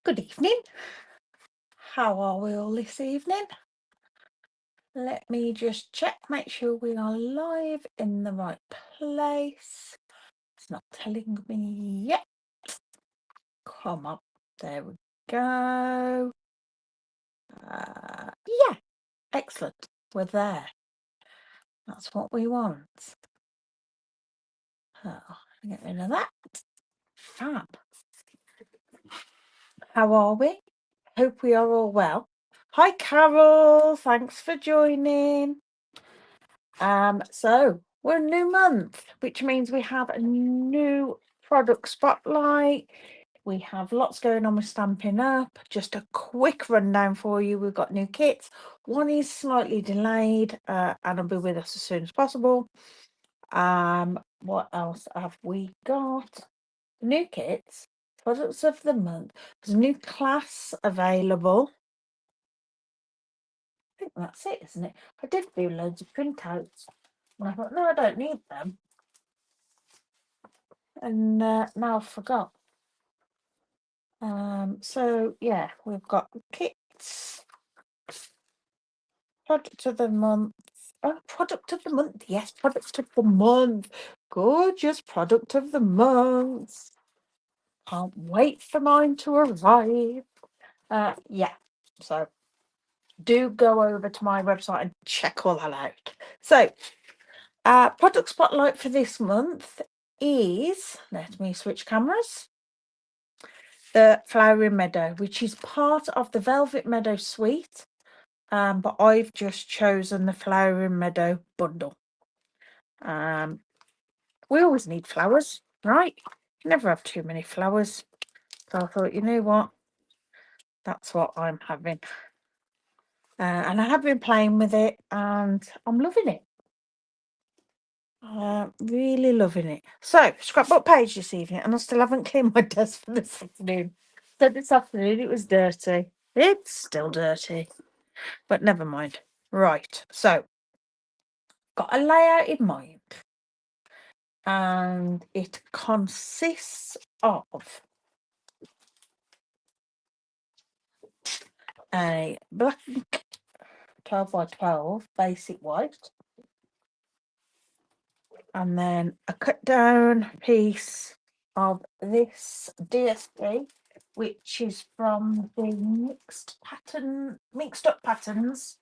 Good evening. How are we all this evening? Let me just check, make sure we are live in the right place. It's not telling me yet. Come on, there we go. Yeah, excellent. We're there. That's what we want. Oh, get rid of that. Fab. How are we? Hope we are all well. Hi, Carol. Thanks for joining. So we're a new month, which means we have a new product spotlight. We have lots going on with Stampin' Up. Just a quick rundown for you. We've got new kits. One is slightly delayed, and will be with us as soon as possible. What else have we got? New kits, products of the month. There's a new class available. I think that's it, isn't it? I did do loads of printouts. And I thought, no, I don't need them. And now I forgot. So yeah, we've got kits, product of the month. Oh, product of the month. Yes, product of the month. Gorgeous product of the month. Can't wait for mine to arrive. Yeah, so do go over to my website and check all that out. So, product spotlight for this month is, let me switch cameras, the Flowering Meadow, which is part of the Velvet Meadow suite, but I've just chosen the Flowering Meadow Bundle. We always need flowers, right? You never have too many flowers. So I thought, you know what? That's what I'm having. And I have been playing with it and I'm loving it. Really loving it. So, scrapbook page this evening, and I still haven't cleaned my desk for this afternoon. So this afternoon it was dirty. It's still dirty, but never mind. Right, so got a layout in mind, and it consists of a black 12 by 12 basic white, and then a cut down piece of this DSP, which is from the mixed up patterns.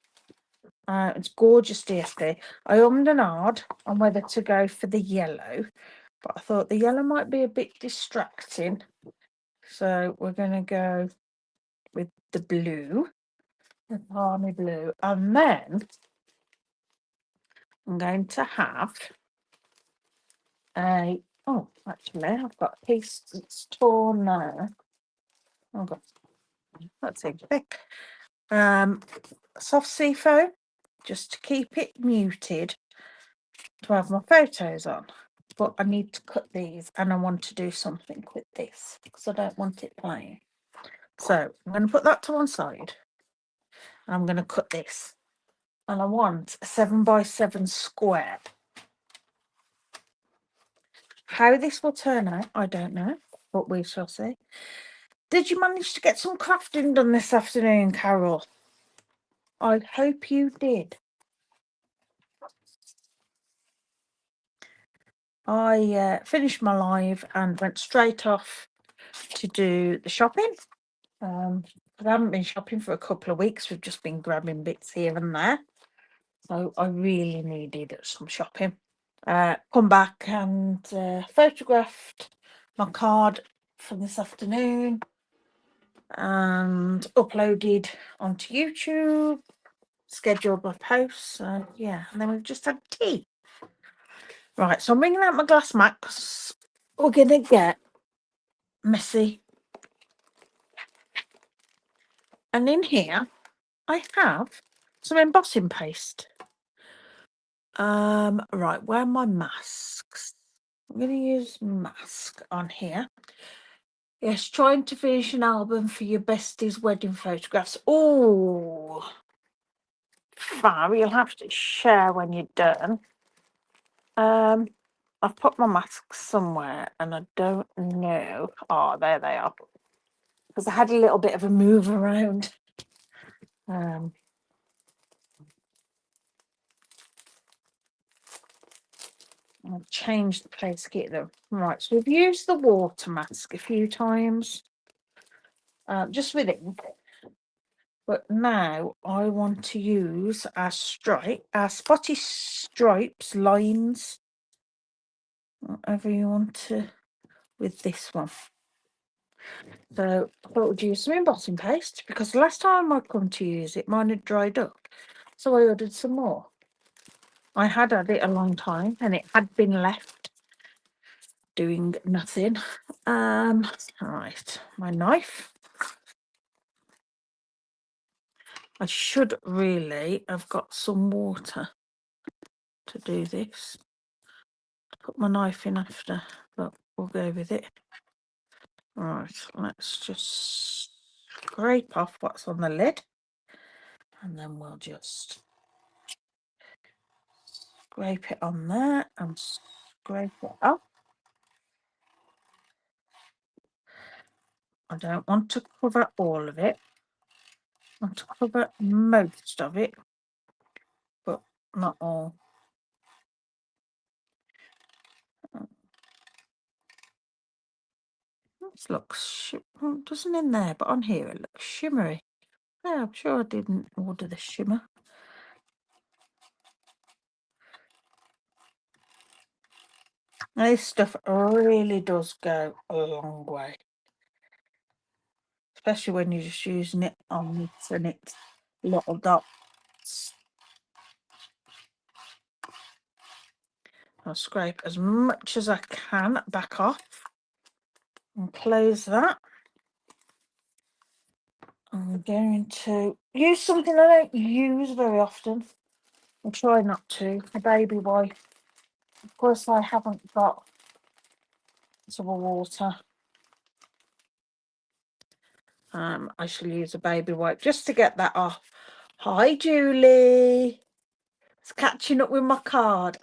It's gorgeous DSP. I ummed and ahed on whether to go for the yellow, but I thought the yellow might be a bit distracting, so we're going to go with the blue, the palmy blue, and then I'm going to have a, oh, actually, I've got a piece that's torn there. Oh, God, that's a thick. Soft sea foam, just to keep it muted to have my photos on. But I need to cut these, and I want to do something with this because I don't want it plain. So I'm going to put that to one side, and I'm going to cut this. And I want a 7 by 7 square. How this will turn out, I don't know, but we shall see. Did you manage to get some crafting done this afternoon, Carol? I hope you did. I finished my live and went straight off to do the shopping. I haven't been shopping for a couple of weeks. We've just been grabbing bits here and there. So I really needed some shopping. Come back and photographed my card from this afternoon and uploaded onto YouTube, scheduled my posts. Yeah, and then we've just had tea. Right, so I'm bringing out my glass mat because we're going to get messy. And in here, I have some embossing paste. Right, where are my masks? I'm going to use mask on here. Yes, trying to finish an album for your bestie's wedding photographs. Oh, fab, you'll have to share when you're done. I've put my masks somewhere and I don't know. Oh, there they are. because I had a little bit of a move around. I'll change the place to get them. Right, so we've used the water mask a few times, just with ink. But now I want to use our spotty stripes, lines, whatever you want to, with this one. So I thought we'd use some embossing paste because last time I come to use it, mine had dried up. So I ordered some more. I had it a long time and it had been left doing nothing. Right, my knife. I should really have got some water to do this. Put my knife in after, but we'll go with it. Right, let's just scrape off what's on the lid and then we'll just scrape it on there and scrape it up. I don't want to cover all of it. I want to cover most of it, but not all. This looks, doesn't in there, but on here it looks shimmery. Yeah, I'm sure I didn't order the shimmer. Now, this stuff really does go a long way, especially when you're just using it on it and it's little dots. I'll scrape as much as I can back off and close that. I'm going to use something I don't use very often. I'll try not to. A baby wipe. Of course, I haven't got some water. I shall use a baby wipe just to get that off. Hi, Julie. It's catching up with my card.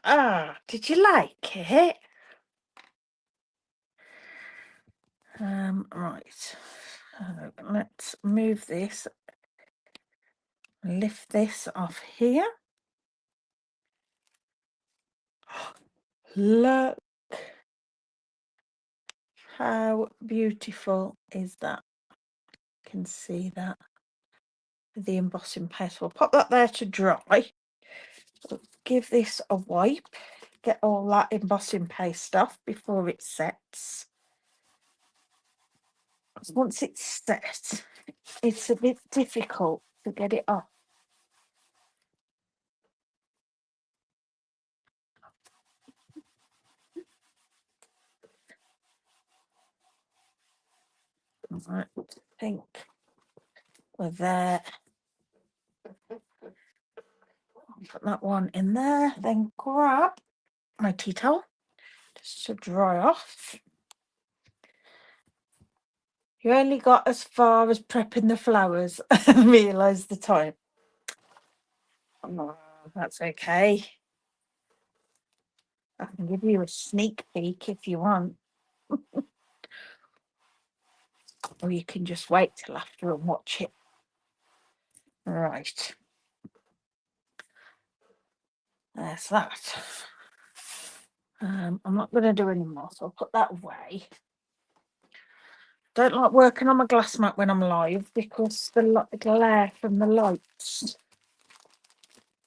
Did you like it? Right. Let's move this. Lift this off here. Look. How beautiful is that? You can see that with the embossing paste. We'll pop that there to dry. We'll give this a wipe. Get all that embossing paste off before it sets. Once it's set, it's a bit difficult to get it off. Right, I think we're there. Put that one in there, then grab my tea towel just to dry off. You only got as far as prepping the flowers and realised the time. Oh, that's okay. I can give you a sneak peek if you want. Or you can just wait till after and watch it. Right. There's that. I'm not going to do any more, so I'll put that away. Don't like working on my glass mat when I'm live because the glare from the lights.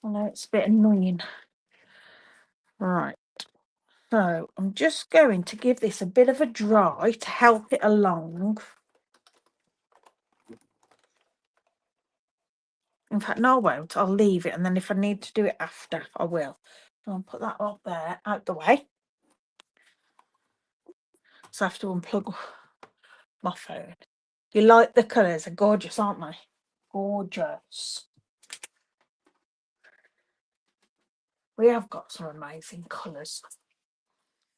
I know it's a bit annoying. Right. So I'm just going to give this a bit of a dry to help it along. In fact, no, I won't. I'll leave it, and then if I need to do it after, I will. So I'll put that up there, out the way. So I have to unplug my phone. You like the colours? They're gorgeous, aren't they? Gorgeous. We have got some amazing colours.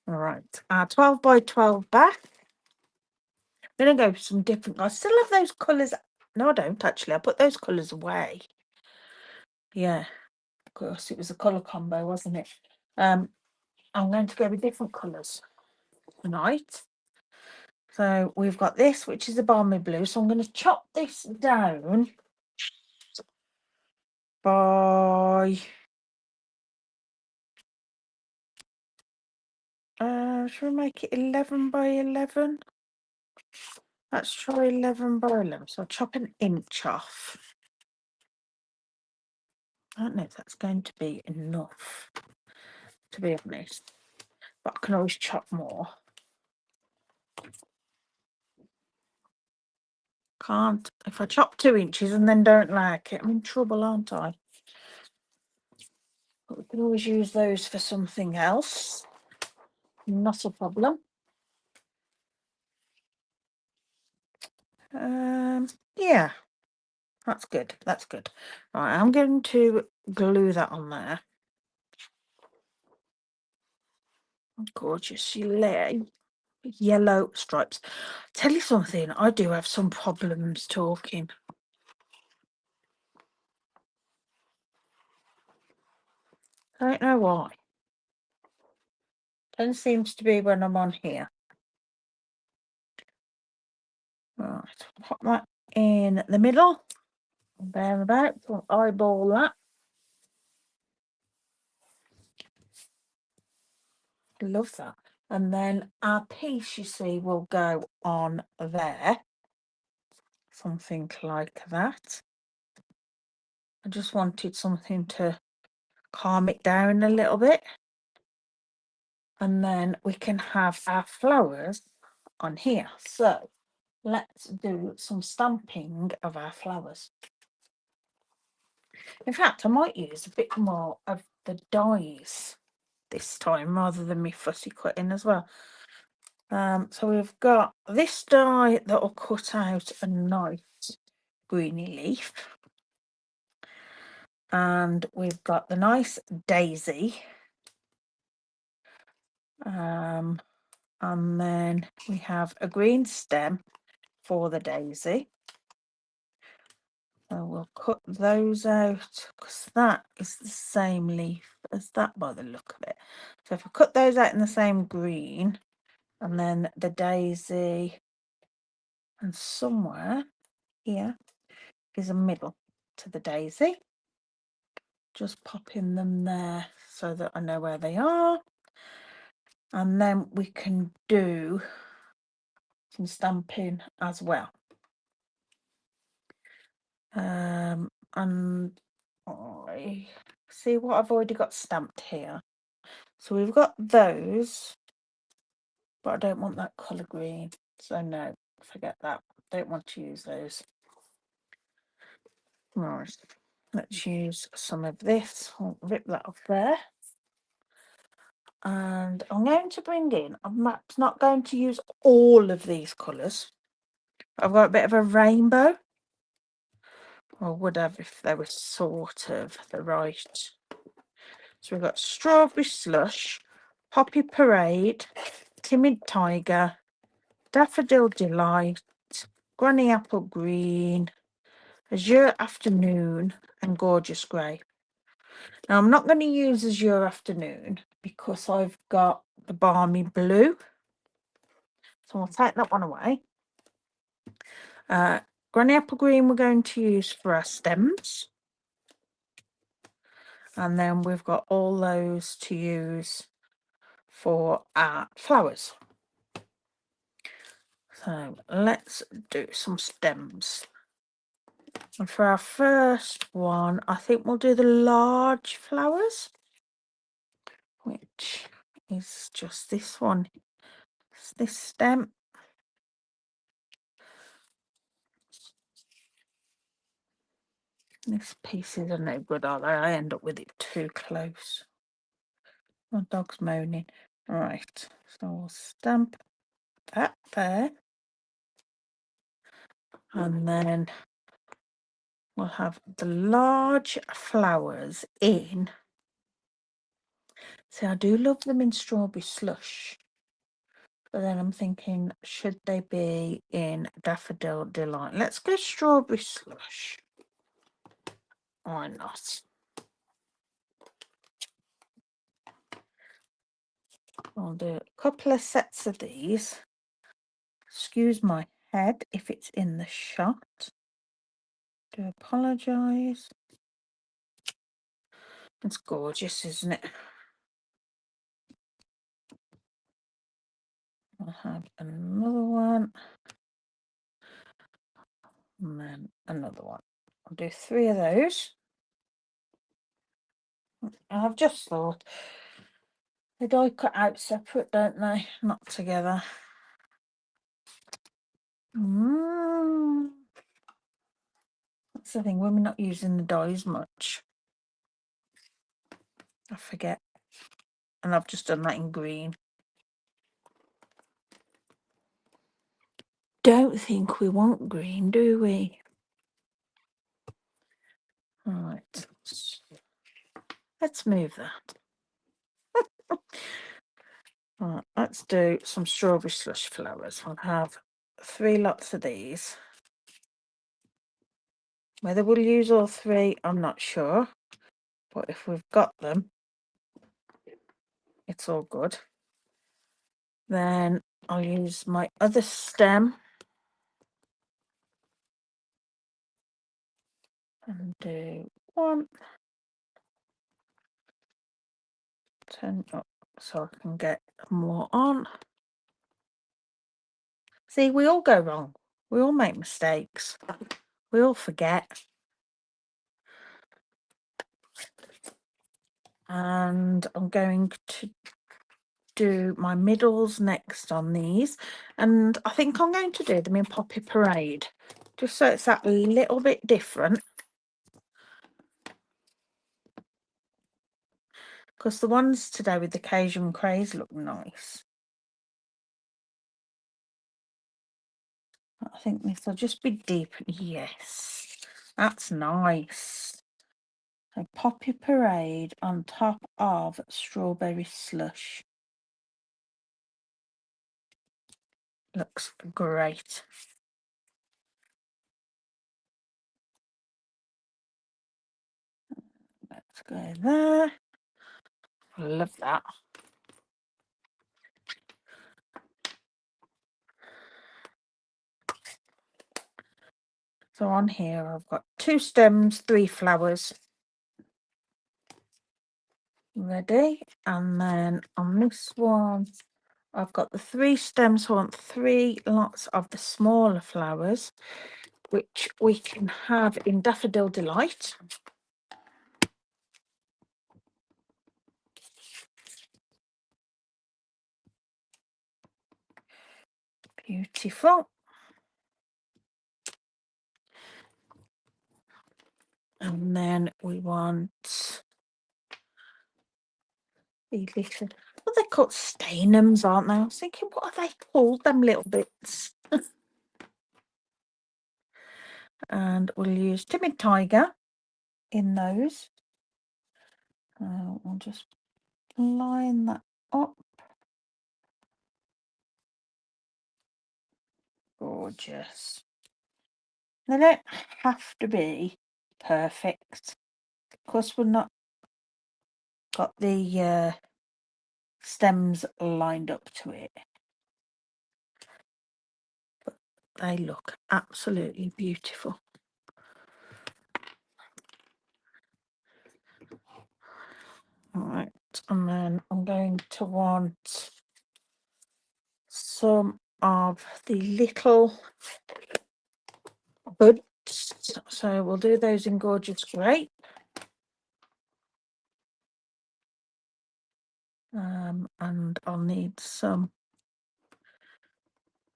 All right, 12 by 12 back. I'm going to go for some different. I still have those colours. No, I don't actually. I put those colours away. Yeah, of course, it was a colour combo, wasn't it? I'm going to go with different colours tonight. So we've got this, which is a balmy blue. So I'm going to chop this down by should we make it 11 by 11? Let's try 11 by 11. So I'll chop an inch off. I don't know if that's going to be enough, to be honest, but I can always chop more. Can't. If I chop 2 inches and then don't like it, I'm in trouble, aren't I? But we can always use those for something else. Not a problem. Yeah, that's good. That's good. Right, I'm going to glue that on there. Gorgeous yellow stripes. Tell you something, I do have some problems talking. I don't know why. Then seems to be when I'm on here. Right, pop that in the middle. Thereabouts. We'll eyeball that. Love that. And then our piece, you see, will go on there. Something like that. I just wanted something to calm it down a little bit. And then we can have our flowers on here. So let's do some stamping of our flowers. In fact, I might use a bit more of the dies this time rather than me fussy cutting as well. So we've got this die that will cut out a nice greeny leaf. And we've got the nice daisy. And then we have a green stem for the daisy. So we'll cut those out because that is the same leaf as that by the look of it. So if I cut those out in the same green, and then the daisy, and somewhere here is a middle to the daisy. Just popping them there so that I know where they are. And then we can do some stamping as well. And I see what I've already got stamped here. So we've got those, but I don't want that colour green. So no, forget that. Don't want to use those. Right, let's use some of this. I'll rip that off there. And I'm going to bring in, I'm not going to use all of these colours. I've got a bit of a rainbow. Or would have if they were sort of the right. So we've got Strawberry Slush, Poppy Parade, Timid Tiger, Daffodil Delight, Granny Apple Green, Azure Afternoon, and Gorgeous Grey. Now I'm not going to use Azure Afternoon because I've got the Balmy Blue. So I'll take that one away. Granny Apple Green we're going to use for our stems. And then we've got all those to use for our flowers. So let's do some stems. And for our first one, I think we'll do the large flowers, which is just this one. It's this stem. These pieces are no good, are they? I end up with it too close. My dog's moaning. Right, so we'll stamp that there. And then we'll have the large flowers in. See, I do love them in Strawberry Slush. But then I'm thinking, should they be in Daffodil Delight? Let's go Strawberry Slush. Why not? I'll do a couple of sets of these. Excuse my head if it's in the shot. Do apologise. It's gorgeous, isn't it? I'll have another one. And then another one. I'll do 3 of those. I've just thought they die cut out separate, don't they? Not together. That's the thing, when we're not using the dies much, I forget. And I've just done that in green. Don't think we want green, do we? All right. Let's move that. Right, let's do some strawberry slush flowers. I'll have 3 lots of these. Whether we'll use all 3, I'm not sure. But if we've got them, it's all good. Then I'll use my other stem and do 1, turn up so I can get more on. See, we all go wrong. We all make mistakes. We all forget. And I'm going to do my middles next on these. And I think I'm going to do them in Poppy Parade, just so it's that little bit different. Because the ones today with the Cajun Craze look nice. I think this will just be deep. Yes, that's nice. So Poppy Parade on top of Strawberry Slush. Looks great. Let's go there. Love that. So on here I've got 2 stems, 3 flowers ready, and then on this one I've got the 3 stems. So I want 3 lots of the smaller flowers, which we can have in Daffodil Delight. Beautiful. And then we want these little, well, they're called stanums, aren't they? I was thinking, what are they called, them little bits? And we'll use Timid Tiger in those. We'll just line that up. Gorgeous. They don't have to be perfect. Of course, we're not got the stems lined up to it, but they look absolutely beautiful. All right, and then I'm going to want some of the little buds, so we'll do those in Gorgeous Grape. And I'll need some.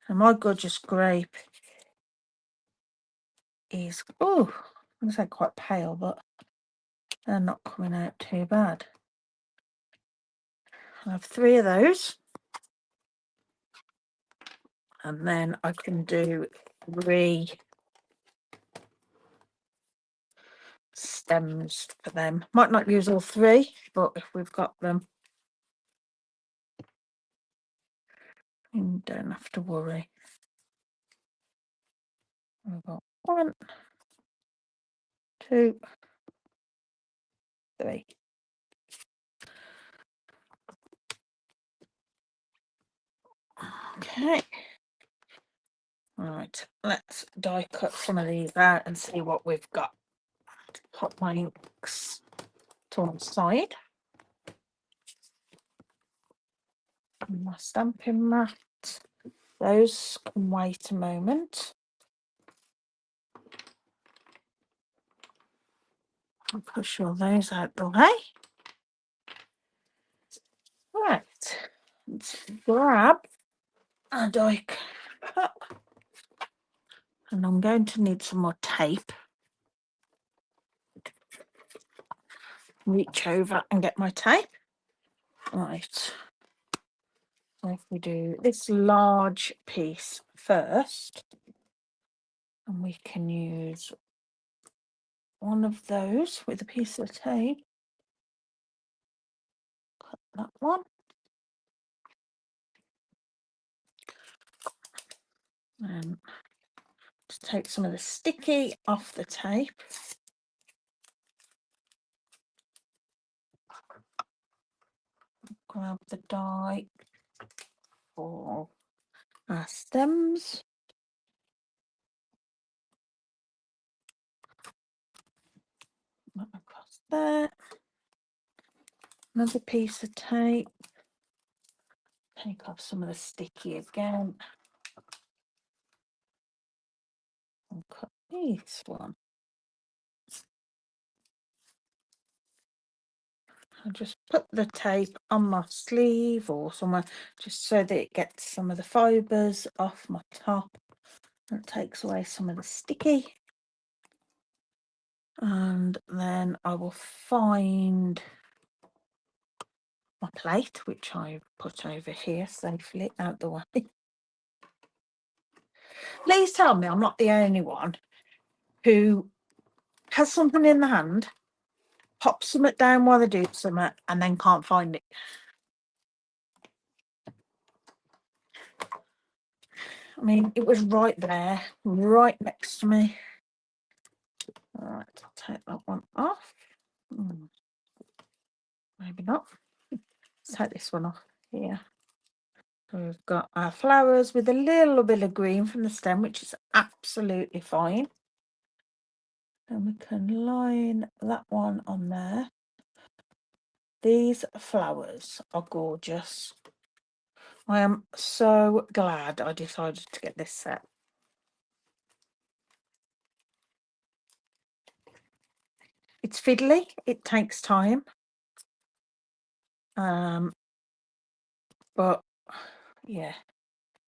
And my Gorgeous Grape is, oh, I'm going to say quite pale, but they're not coming out too bad. I have 3 of those. And then I can do 3 stems for them. Might not use all 3, but if we've got them, you don't have to worry. I've got 1, 2, 3. Okay. Right, let's die cut some of these out and see what we've got. Put my inks to one side. And my stamping mat. Those can wait a moment. I'll push all those out the way. Right, let's grab a die cut. And I'm going to need some more tape. Reach over and get my tape. Right. So if we do this large piece first, and we can use one of those with a piece of tape. Cut that one. And just take some of the sticky off the tape. Grab the die for our stems. That across there. Another piece of tape. Take off some of the sticky again. And cut this one. I'll just put the tape on my sleeve or somewhere just so that it gets some of the fibres off my top and it takes away some of the sticky. And then I will find my plate, which I put over here safely out the way. Please tell me I'm not the only one who has something in the hand, pops something down while they do something, and then can't find it. I mean, it was right there, right next to me. All right, I'll take that one off. Maybe not. Let's take this one off here. So we've got our flowers with a little bit of green from the stem, which is absolutely fine. And we can line that one on there. These flowers are gorgeous. I am so glad I decided to get this set. It's fiddly, it takes time. But yeah,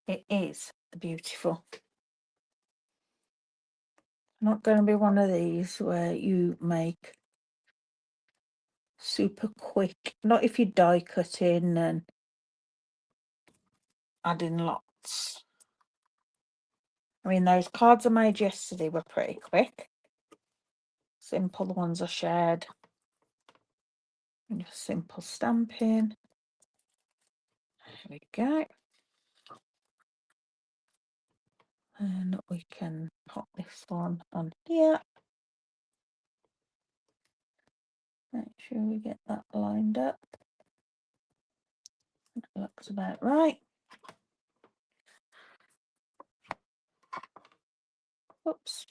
it is beautiful. Not going to be one of these where you make super quick, not if you die cutting and adding lots. I mean, those cards I made yesterday were pretty quick. Simple, the ones I shared. And just simple stamping. There we go. And we can pop this one on here. Make sure we get that lined up. That looks about right. Oops.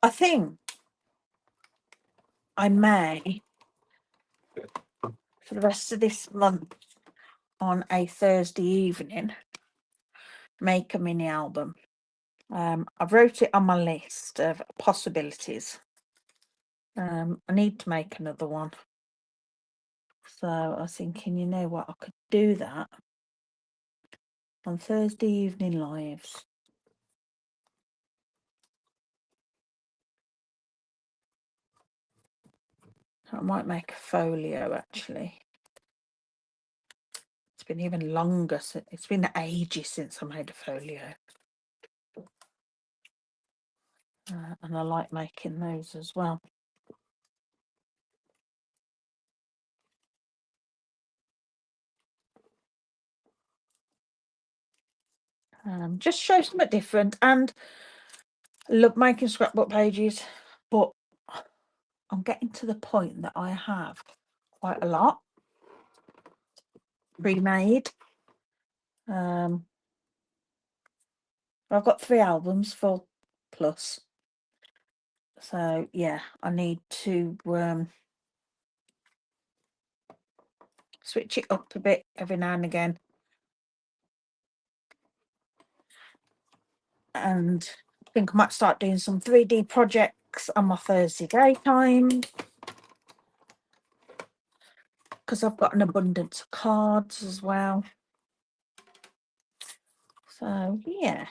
I think I may, for the rest of this month, on a Thursday evening, make a mini album. I've wrote it on my list of possibilities. I need to make another one. So I was thinking, you know what, I could do that on Thursday evening lives. I might make a folio actually. It's been even longer. It's been ages since I made a folio. And I like making those as well. Just show something different, and I love making scrapbook pages, but I'm getting to the point that I have quite a lot. pre-made. I've got 3 albums full plus. So yeah, I need to switch it up a bit every now and again. And I think I might start doing some 3D projects on my Thursday daytime, because I've got an abundance of cards as well. So yeah,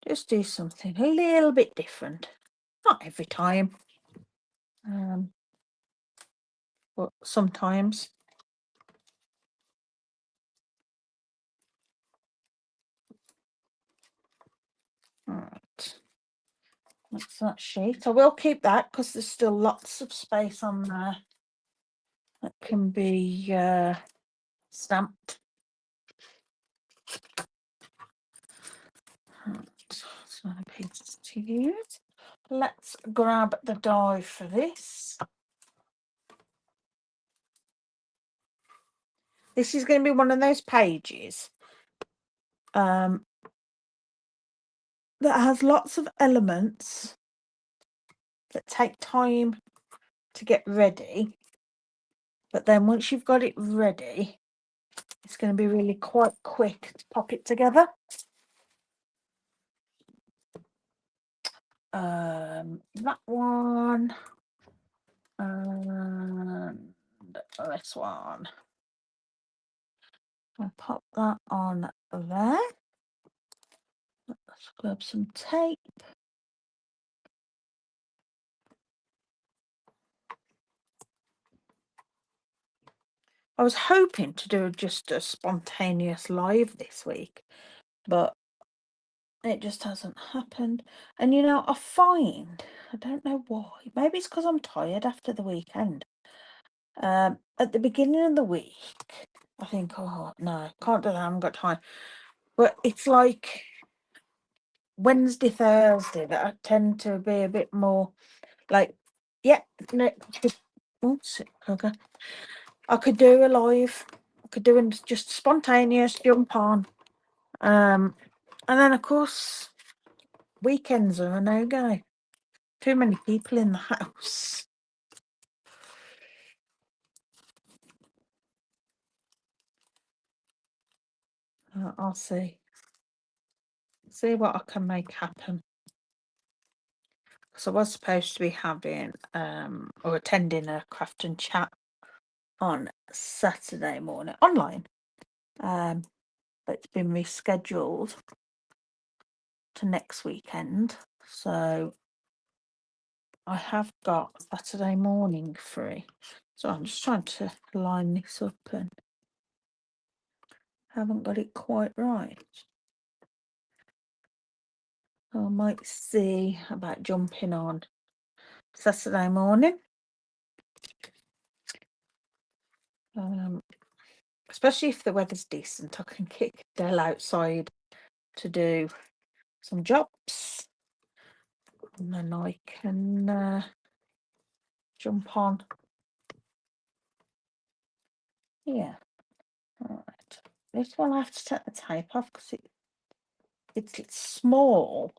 just do something a little bit different. Not every time, but sometimes. Right, that's that sheet. I will keep that because there's still lots of space on there that can be stamped. So many pieces to use. Let's grab the die for this. This is going to be one of those pages that has lots of elements that take time to get ready, but then once you've got it ready, it's going to be really quite quick to pop it together. That one and this one. I'll pop that on there. Let's grab some tape. I was hoping to do just a spontaneous live this week, but it just hasn't happened. And you know, I find, I don't know why, maybe it's because I'm tired after the weekend. At the beginning of the week, I think, oh no, can't do that, I haven't got time. But it's like Wednesday, Thursday that I tend to be a bit more like, yeah, no, okay. I could do a live. I could do just spontaneous jump on. And then of course weekends are a no-go. Too many people in the house. I'll see what I can make happen. So I was supposed to be having or attending a craft and chat on Saturday morning online. But it's been rescheduled to next weekend. So I have got Saturday morning free. So I'm just trying to line this up and haven't got it quite right. I might see about jumping on Saturday morning. Especially if the weather's decent, I can kick Dell outside to do some jobs. And then I can jump on. Yeah. All right. This one I have to take the tape off because it's small,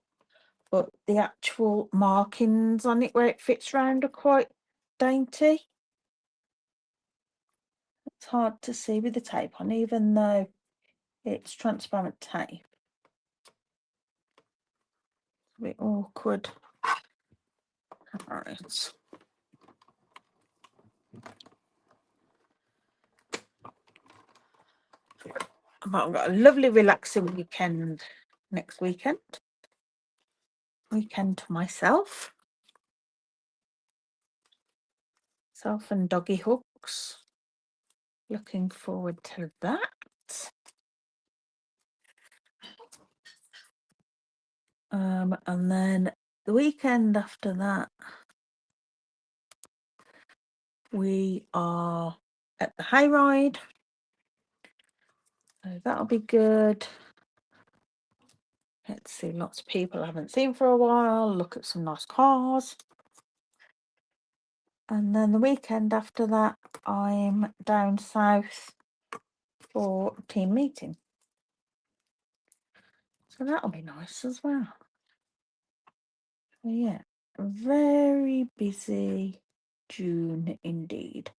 but the actual markings on it where it fits round are quite dainty. It's hard to see with the tape on, even though it's transparent tape. It's a bit awkward. All right. I've got a lovely relaxing weekend next weekend. Weekend to myself. Self and doggy hooks. Looking forward to that. And then the weekend after that, we are at the hayride. So that'll be good. Let's see, lots of people I haven't seen for a while. Look at some nice cars. And then the weekend after that, I'm down south for team meeting. So that'll be nice as well. So yeah, very busy June indeed.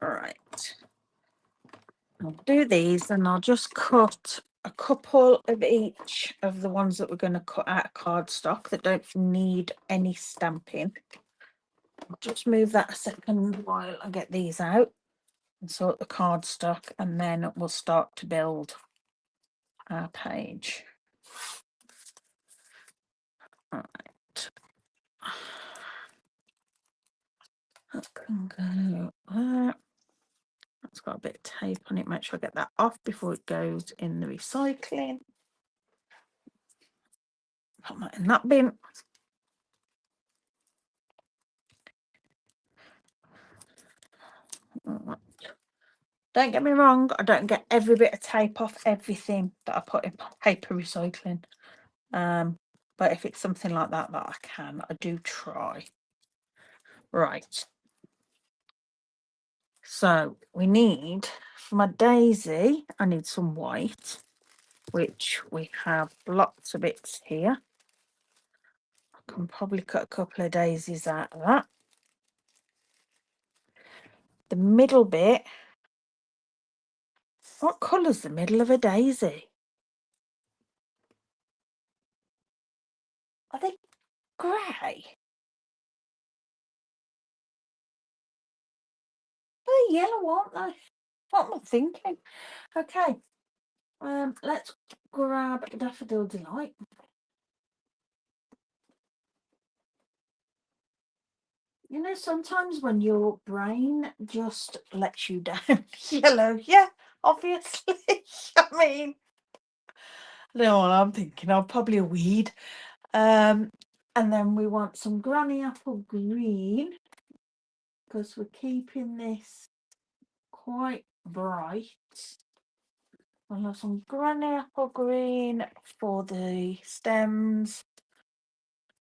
All right. I'll do these and I'll just cut a couple of each of the ones that we're going to cut out of cardstock that don't need any stamping. I'll just move that a second while I get these out and sort the cardstock, and then we'll start to build our page. All right. That can go there. That's got a bit of tape on it. Make sure I get that off before it goes in the recycling. Put that in that bin. Don't get me wrong, I don't get every bit of tape off everything that I put in paper recycling. But if it's something like that I can, I do try. Right. So we need, for my daisy, I need some white, which we have lots of bits here. I can probably cut a couple of daisies out of that. The middle bit, what colour's the middle of a daisy? Are they grey? They're yellow, aren't they? What am I thinking? Okay, let's grab Daffodil Delight. You know, sometimes when your brain just lets you down, yellow, yeah, obviously. I mean, I don't know what I'm thinking of, probably a weed. And then we want some Granny Apple Green, because we're keeping this quite bright. I'll have some Granny Apple Green for the stems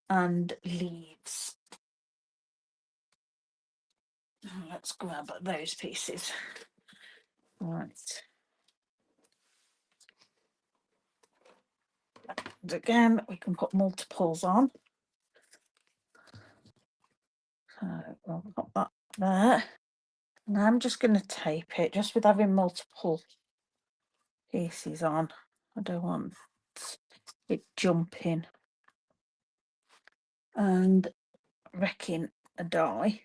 and leaves. Let's grab those pieces. Right. And again, we can put multiples on. So we'll put that there. And I'm just going to tape it, just with having multiple pieces on. I don't want it jumping and wrecking a die.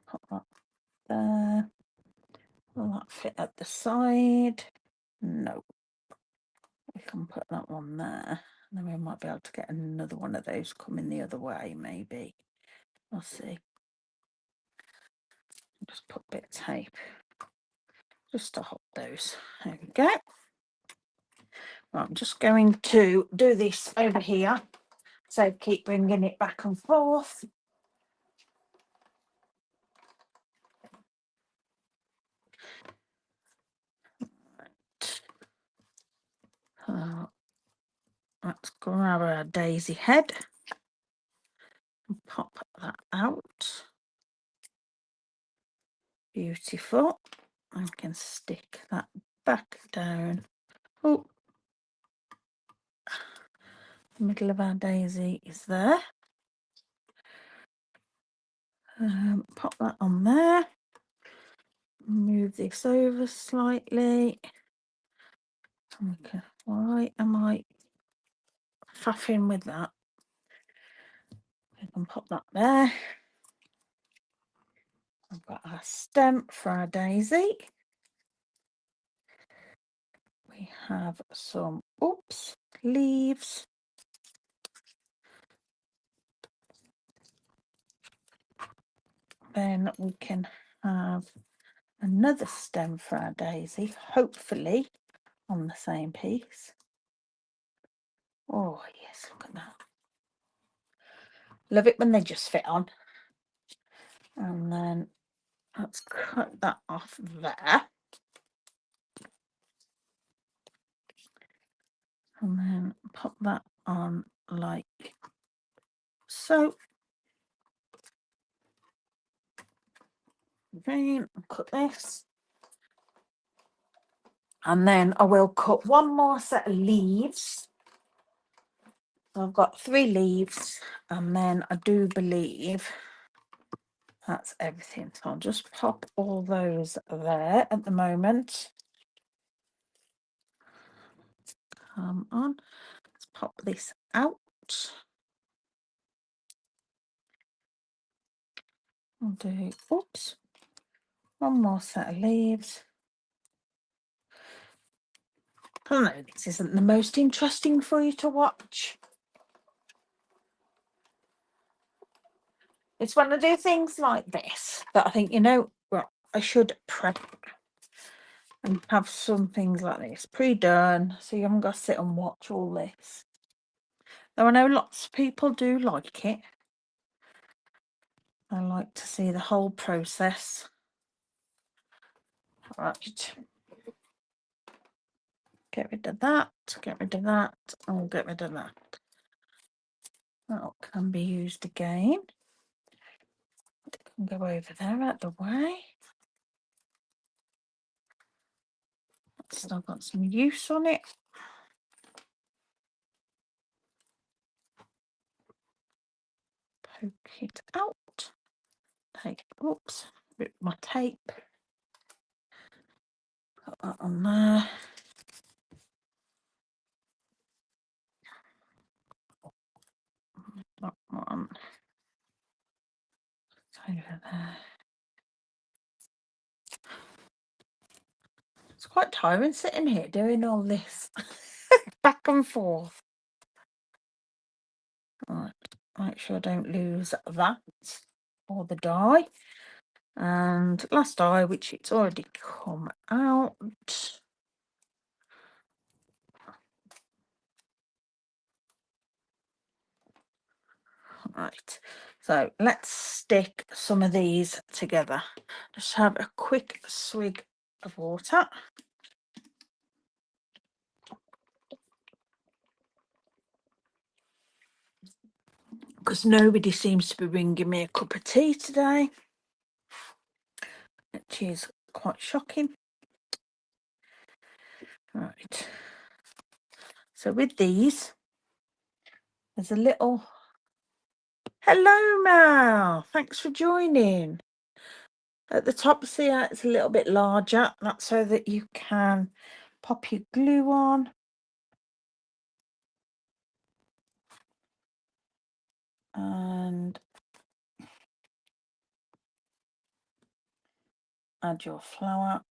Put that there. Will that fit at the side? No. We can put that one there. And then we might be able to get another one of those coming the other way, maybe. We'll see. Just put a bit of tape just to hold those. There we go. Right, I'm just going to do this over here. So keep bringing it back and forth. Let's grab our daisy head and pop that out. Beautiful. I can stick that back down. Oh, the middle of our daisy is there. Pop that on there. Move this over slightly. Okay. Why am I faffing with that? I can pop that there. I've got our stem for our daisy. We have some, oops, leaves. Then we can have another stem for our daisy, hopefully on the same piece. Oh yes, look at that. Love it when they just fit on. And then let's cut that off there. And then pop that on like so. Right, cut this. And then I will cut one more set of leaves. So I've got 3 leaves, and then I do believe that's everything. So I'll just pop all those there at the moment. Come on, let's pop this out. I'll do, oops, one more set of leaves. I know this isn't the most interesting for you to watch. It's when I do things like this that I think, you know, well, I should prep and have some things like this pre-done, so you haven't got to sit and watch all this. Though I know lots of people do like it. I like to see the whole process. Right. Get rid of that, get rid of that, and get rid of that. That can be used again. It can go over there out the way. It's still got some use on it. Poke it out. Take, oops, rip my tape. Put that on there. That one. Over there. It's quite tiring sitting here doing all this back and forth. Right, make sure I don't lose that or the die. And last die, which it's already come out. Right, so let's stick some of these together. Just have a quick swig of water. Because nobody seems to be bringing me a cup of tea today, which is quite shocking. Right, so with these, there's a little, hello Mal, thanks for joining. At the top, see how it's a little bit larger, that's so that you can pop your glue on. And add your flower.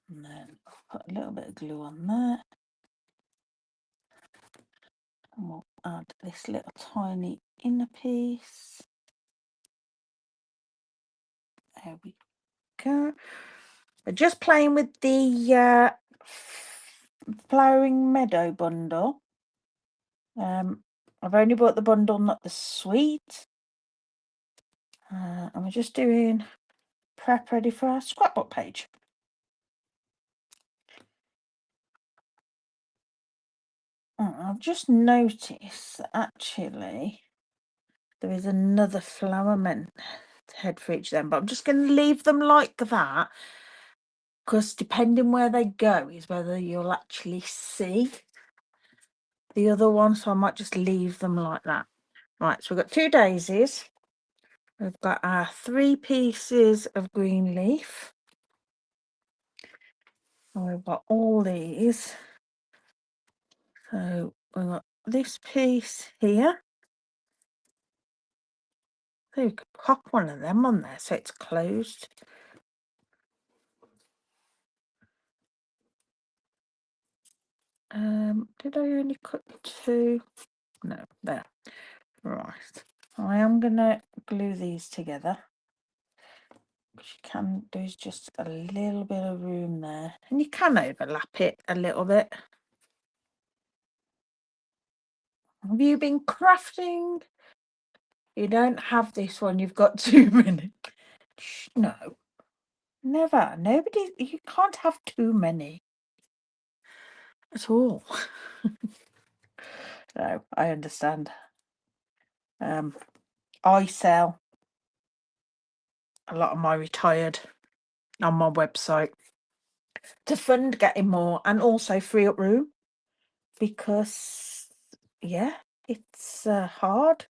And then I'll put a little bit of glue on there. And we'll add this little tiny inner piece. There we go. We're just playing with the Flowering Meadow Bundle. I've only bought the bundle, not the suite. And we're just doing prep ready for our scrapbook page. I've just noticed that actually there is another flower meant to head for each of them, but I'm just going to leave them like that, because depending where they go is whether you'll actually see the other one, so I might just leave them like that. Right, so we've got 2 daisies, we've got our 3 pieces of green leaf, and we've got all these. So we've got this piece here. So you could pop one of them on there so it's closed. Did I only cut 2? No, there. Right. I am gonna glue these together. What you can do is just a little bit of room there, and you can overlap it a little bit. Have you been crafting? You don't have this one, you've got 2 minutes. No. Never. Nobody, you can't have too many at all. No, I understand. I sell a lot of my retired on my website to fund getting more and also free up room because, yeah, it's hard.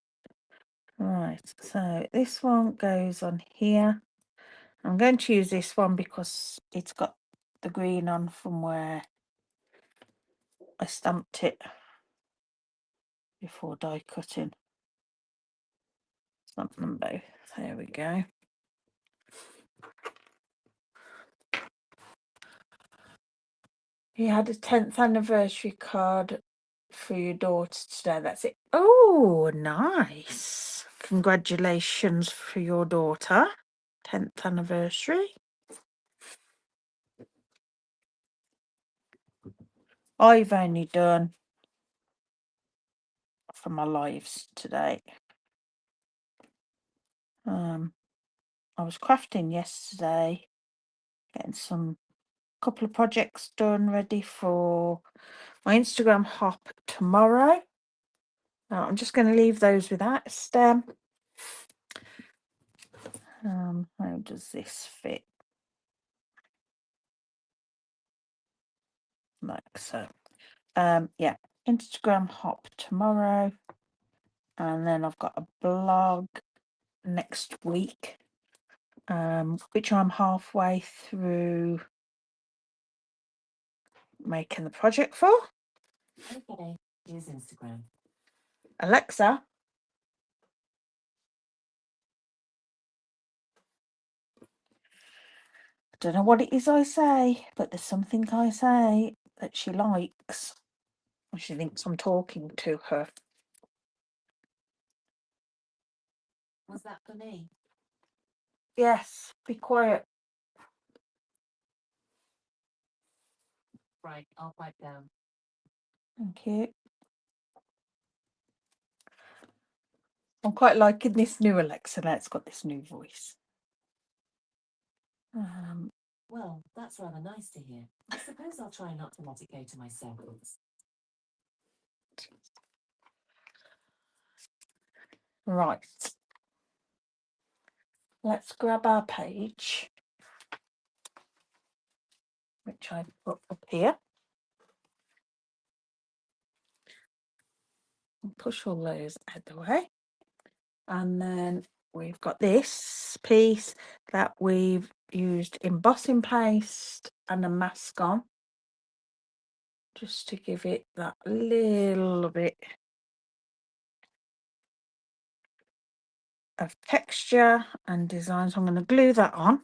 Right, so this one goes on here. I'm going to use this one because it's got the green on from where I stamped it before die cutting. Stamp them both. There we go. You had a 10th anniversary card for your daughter today. That's it. Oh, nice. Congratulations for your daughter. 10th anniversary. I've only done for my lives today. I was crafting yesterday, getting couple of projects done, ready for my Instagram hop tomorrow. Now I'm just going to leave those without a stem. How does this fit? Like so. Yeah, Instagram hop tomorrow, and then I've got a blog next week, which I'm halfway through making the project for. Okay, here's Instagram. Alexa, I don't know what it is I say, but there's something I say that she likes. She thinks I'm talking to her. Was that for me? Yes, be quiet. Right, I'll pipe down. Thank you. I'm quite liking this new Alexa now. It's got this new voice. Well, that's rather nice to hear. I suppose I'll try not to let it go to my circles. Right. Let's grab our page, which I put up here. And push all those out of the way. And then we've got this piece that we've used embossing paste and a mask on, just to give it that little bit of texture and design. So I'm going to glue that on.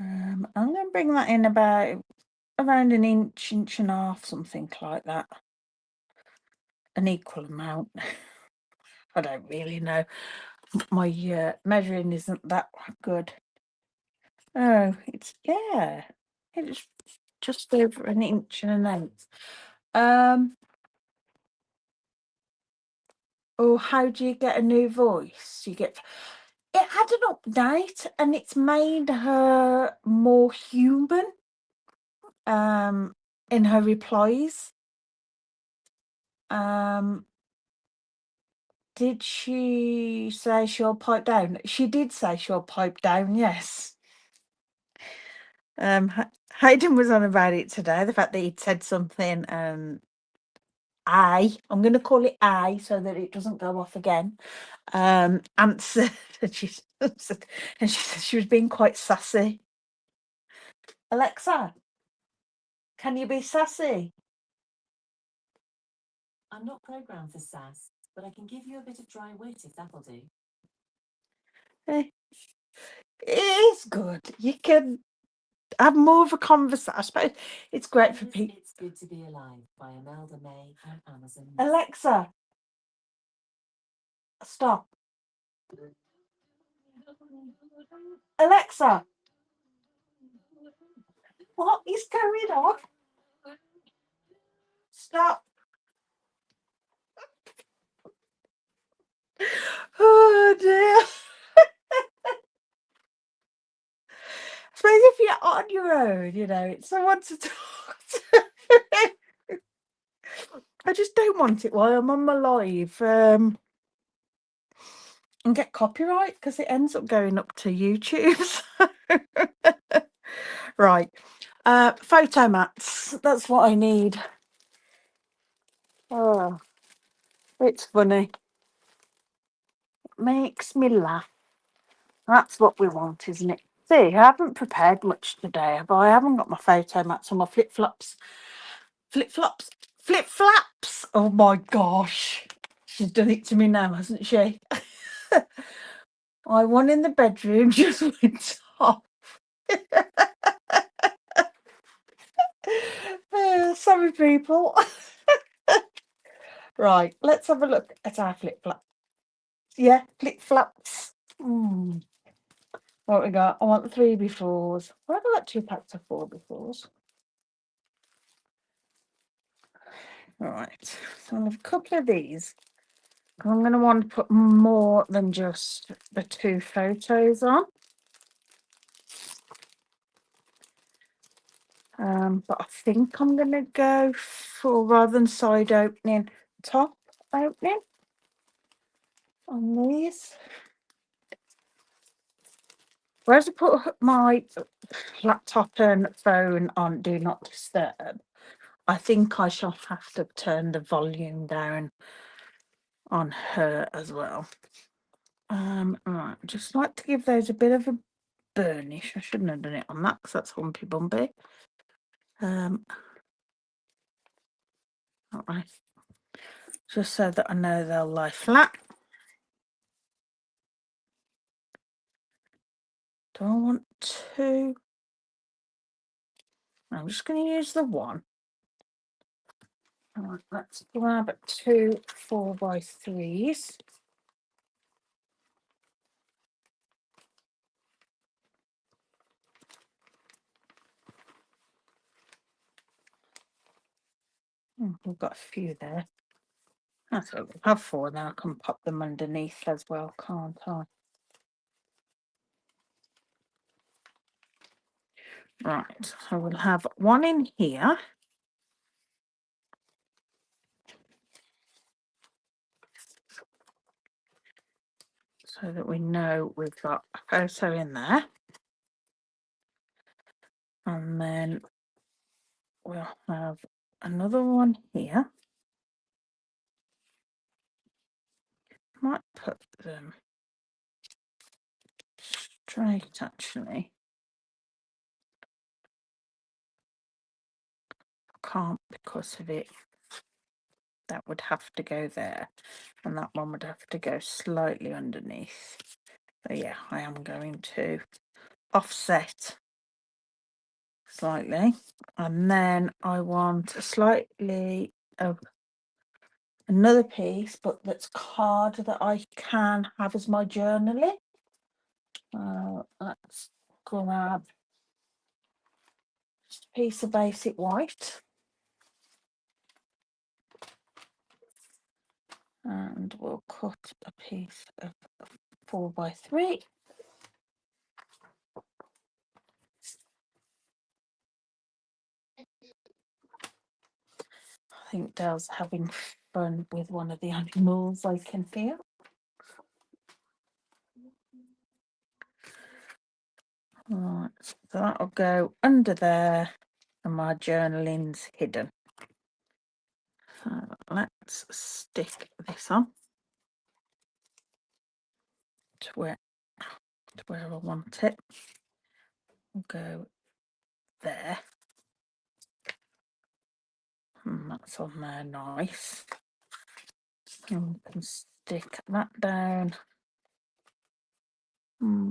I'm going to bring that in about around an inch, inch and a half, something like that. An equal amount. I don't really know. My measuring isn't that good. Oh, it's just over an inch and an eighth. Oh, how do you get a new voice? It had an update and it's made her more human in her replies. Did she say she'll pipe down? She did say she'll pipe down, yes. Hayden was on about it today, the fact that he'd said something I'm going to call it I so that it doesn't go off again. Answered, and she said she was being quite sassy. Alexa, can you be sassy? I'm not programmed for sass, but I can give you a bit of dry wit if that'll do. It is good. You can have more of a conversation. I suppose it's great for people. It's Good to Be Alive by Imelda May on Amazon. Alexa, stop. Alexa, what is going on? Stop. Oh dear. I suppose if you're on your own, you know, it's someone to talk to. I just don't want it while I'm on my live and get copyright because it ends up going up to YouTube. Right. Photo mats. That's what I need. Oh, it's funny. It makes me laugh. That's what we want, isn't it? See, I haven't prepared much today, but I haven't got my photo mats or my flip-flops. Flip-flops. Flip-flaps. Oh my gosh. She's done it to me now, hasn't she? My one in the bedroom just went off. Sorry, people. Right, let's have a look at our flip-flops. Yeah, flip-flops. What we got? I want 3 befores. Why have I got 2 packs of 4 befores? Right, so I'll have a couple of these. I'm going to want to put more than just the 2 photos on. But I think I'm going to go for, rather than side opening, top opening on these. Whereas I put my laptop and phone on Do Not Disturb, I think I shall have to turn the volume down on her as well. Right, just like to give those a bit of a burnish. I shouldn't have done it on that because that's humpy bumpy. All right, just so that I know they'll lie flat. Do I want 2? I'm just going to use the 1. All right, let's grab 2 4x3s. We've got a few there. That's what we'll have 4, then I can pop them underneath as well, can't I? Right, so we'll have 1 in here. So that we know we've got a photo in there. And then we'll have another one here. Might put them straight actually. I can't because of it. That would have to go there. And that one would have to go slightly underneath. So yeah, I am going to offset slightly. And then I want a slightly another piece, but that's card that I can have as my journaling. Let's grab just a piece of basic white. And we'll cut a piece of 4x3. I think Dale's having fun with one of the animals, I can feel. Right, so that'll go under there, and my journaling's hidden. So let's stick this on to where I want it. We'll go there. And that's on there nice. And we can stick that down.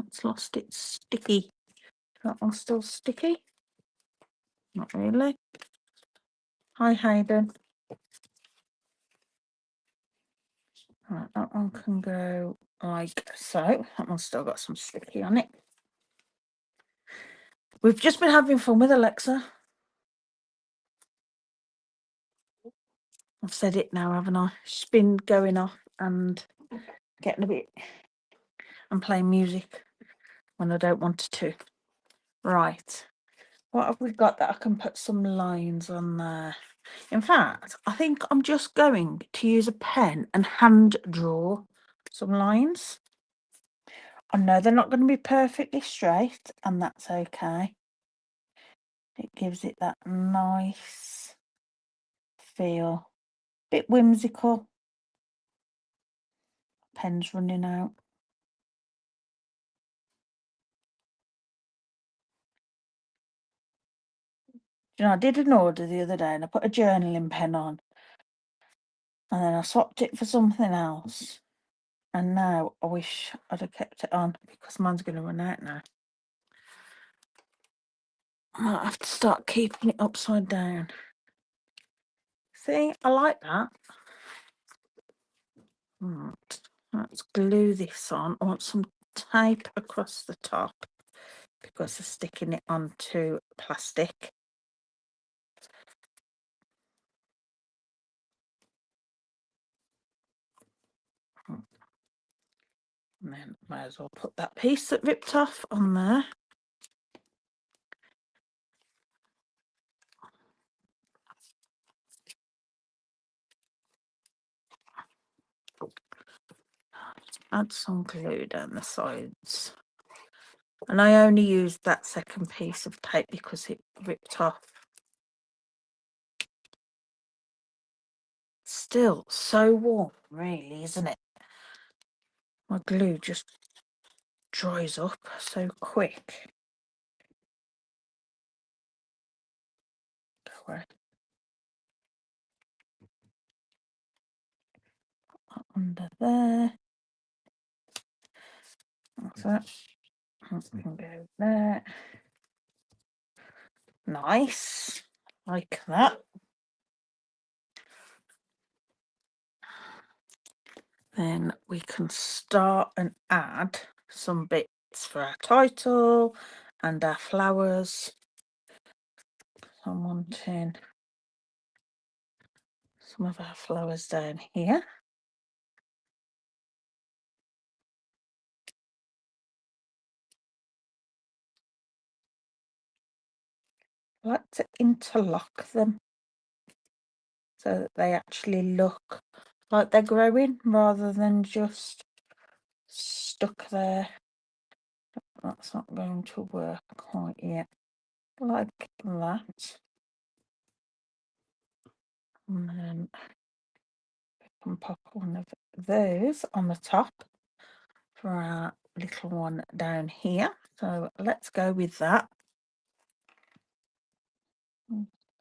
It's lost its sticky. That one's still sticky? Not really. Hi, Hayden. Right, that one can go like so. That one's still got some sticky on it. We've just been having fun with Alexa. I've said it now, haven't I? She's been going off and getting a bit and playing music when I don't want to. Right. What have we got that I can put some lines on there? In fact, I think I'm just going to use a pen and hand draw some lines. I know they're not going to be perfectly straight, and that's okay. It gives it that nice feel. Bit whimsical. Pen's running out. You know, I did an order the other day and I put a journaling pen on. And then I swapped it for something else. And now I wish I'd have kept it on because mine's going to run out now. I might have to start keeping it upside down. See, I like that. Right. Let's glue this on. I want some tape across the top because I'm sticking it onto plastic. And then might as well put that piece that ripped off on there. Add some glue down the sides. And I only used that second piece of tape because it ripped off. Still so warm, really, isn't it? My glue just dries up so quick. Go away. Under there. That's that. That can go there. Nice. Like that. Then we can start and add some bits for our title and our flowers. I'm wanting some of our flowers down here. I like to interlock them so that they actually look like they're growing rather than just stuck there. That's not going to work quite yet. Like that. And then we can pop one of those on the top for our little one down here. So let's go with that.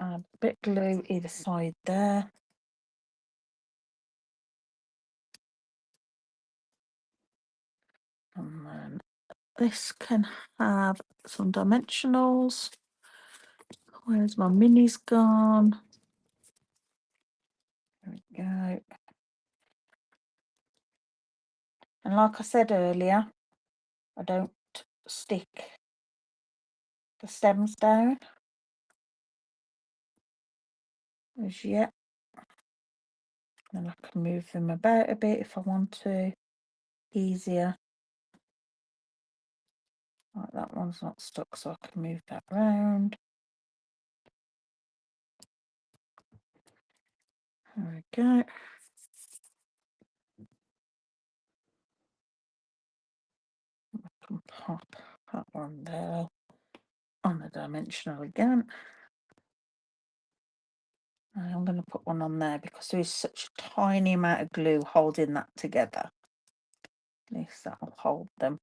Add a bit glue either side there. And then this can have some dimensionals. Where's my minis gone? There we go. And like I said earlier, I don't stick the stems down as yet. And I can move them about a bit if I want to. Easier. Like that one's not stuck, so I can move that round. There we go. I can pop that one there on the dimensional again. And I'm going to put one on there because there is such a tiny amount of glue holding that together. At least that'll hold them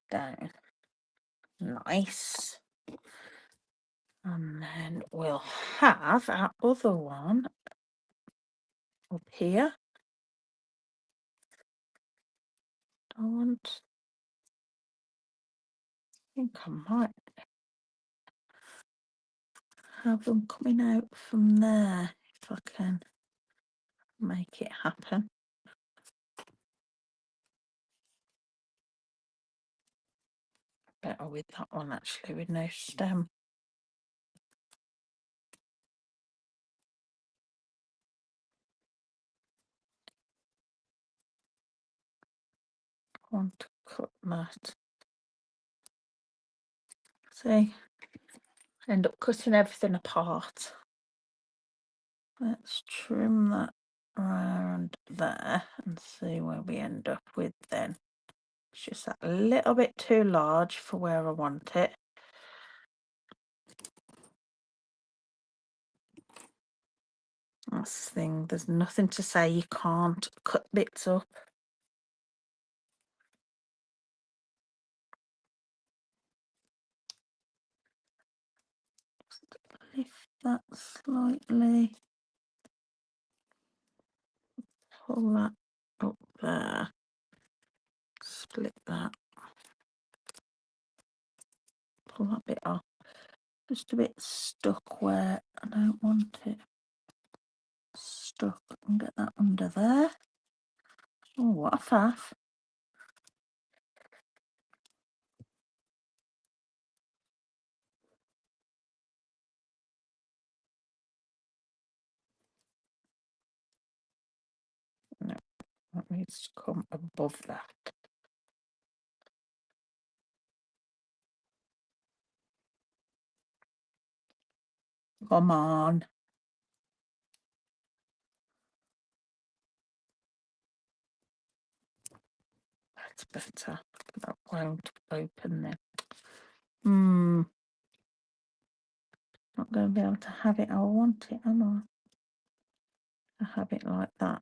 down. Nice. And then we'll have our other one up here. I think I might have them coming out from there if I can make it happen. Better with that one actually, with no stem. want to cut that. See, end up cutting everything apart. Let's trim that around there and see where we end up with then. It's just a little bit too large for where I want it. That's the thing, there's nothing to say you can't cut bits up. Lift that slightly. Pull that up there. Split that. Pull that bit off. Just a bit stuck where I don't want it. Stuck, and get that under there. Oh, what a faff. No, that needs to come above that. Come on. That's better. That won't open then. Not going to be able to have it how I want it, am I? I have it like that.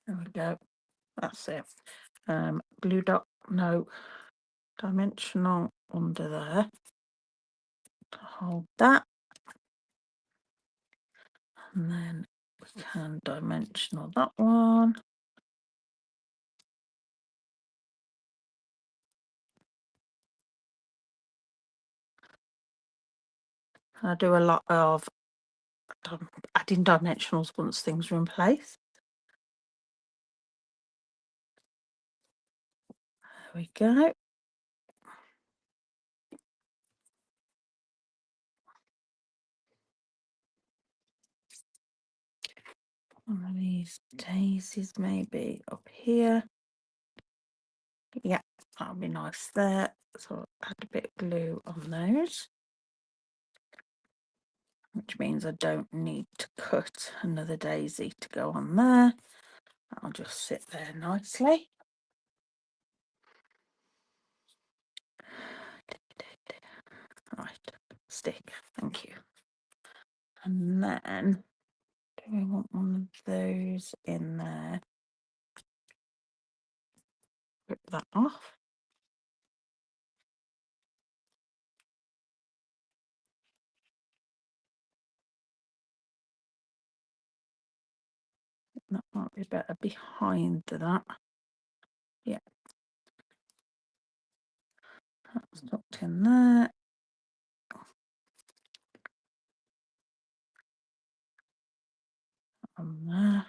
There we go. That's it. Blue dot, no. Dimensional under there. Hold that. And then we can dimensional that one. I do a lot of adding dimensionals once things are in place. There we go. One of these daisies maybe up here. Yeah, that'll be nice there. So add a bit of glue on those, which means I don't need to cut another daisy to go on there. I'll just sit there nicely. Right, stick, thank you. And then, do we want one of those in there? Rip that off. That might be better behind that. Yeah. That's tucked in there. On there.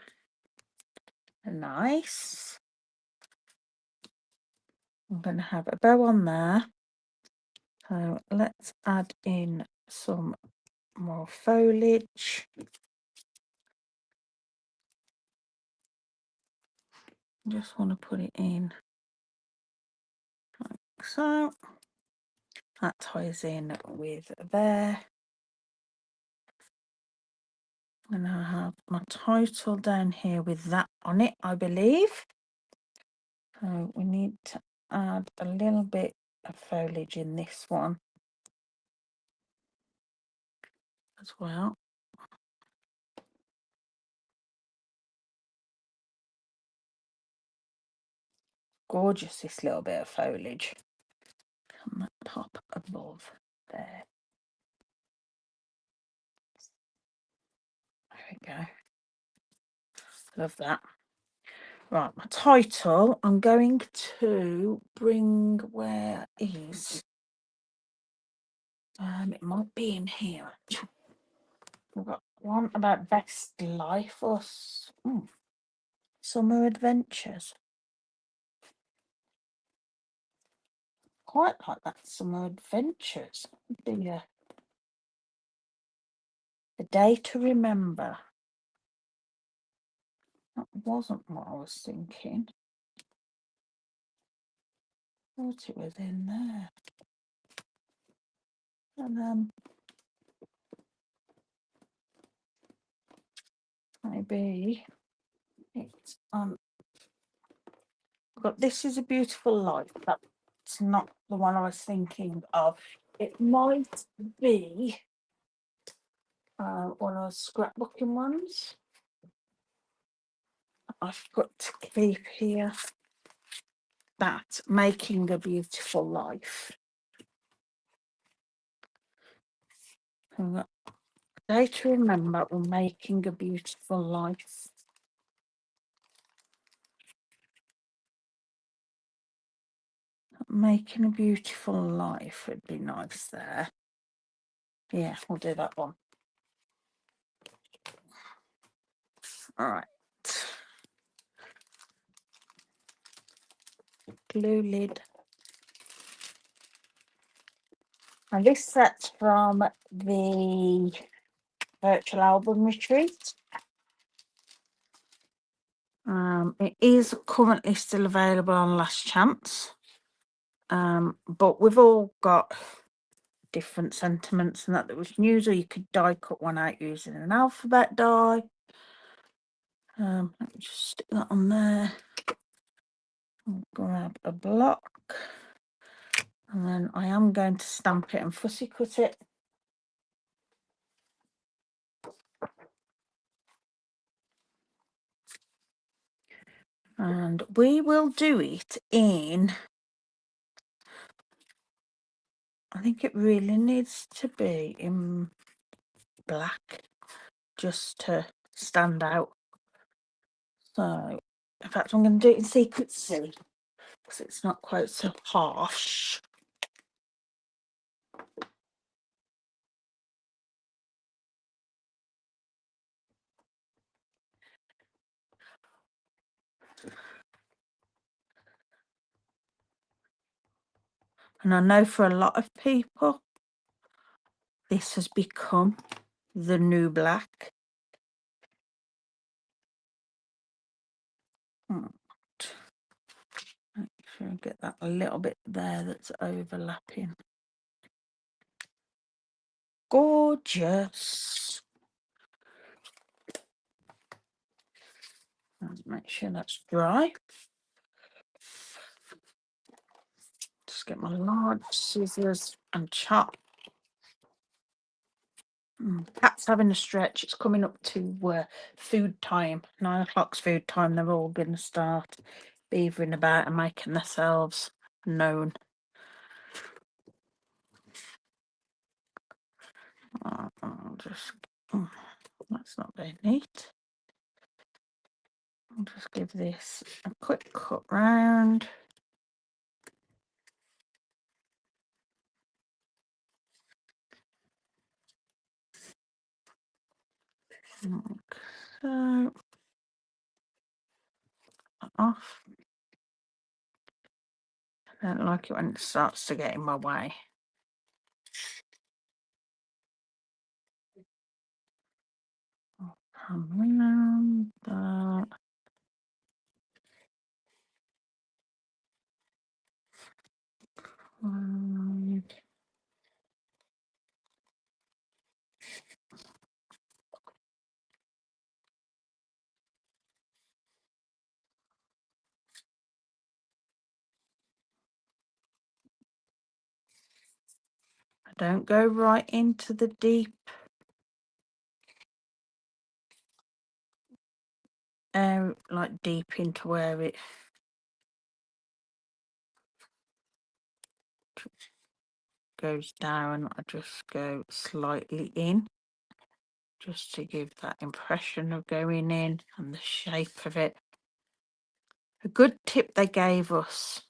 Nice. I'm going to have a bow on there. So let's add in some more foliage. Just want to put it in like so. That ties in with there. And I have my title down here with that on it, I believe. So we need to add a little bit of foliage in this one as well. Gorgeous, this little bit of foliage. And that pop above there. There we go. Love that. Right, my title, I'm going to bring, where is, it might be in here. We've got one about best life or summer adventures. Quite like that, summer adventures. The day to remember. That wasn't what I was thinking. thought it was in there. And then maybe it's on. But this is a beautiful life. That's not the one I was thinking of. It might be one of those scrapbooking ones. I've got to keep here. That making a beautiful life. And that day to remember we're making a beautiful life. Making a beautiful life would be nice there. Yeah, we'll do that one. All right. Glue lid. And this set's from the virtual album retreat. It is currently still available on Last Chance. But we've all got different sentiments and that we can use, or you could die cut one out using an alphabet die. Let me just stick that on there. I'll grab a block, and then I am going to stamp it and fussy cut it. And we will do it in, I think it really needs to be in black just to stand out. So, in fact, I'm going to do it in Secret C because it's not quite so harsh. And I know for a lot of people, this has become the new black. Right. Make sure I get that a little bit there that's overlapping. Gorgeous. Let's make sure that's dry. Just get my large scissors and chop. Cat's having a stretch. It's coming up to food time. 9 o'clock's food time. They're all going to start beavering about and making themselves known. I'll just, that's not very neat. I'll just give this a quick cut round. Like so. Off. I don't like it when it starts to get in my way. I'll come around that. I don't go right into the deep like deep into where it goes down. I just go slightly in just to give that impression of going in and the shape of it. A good tip they gave us,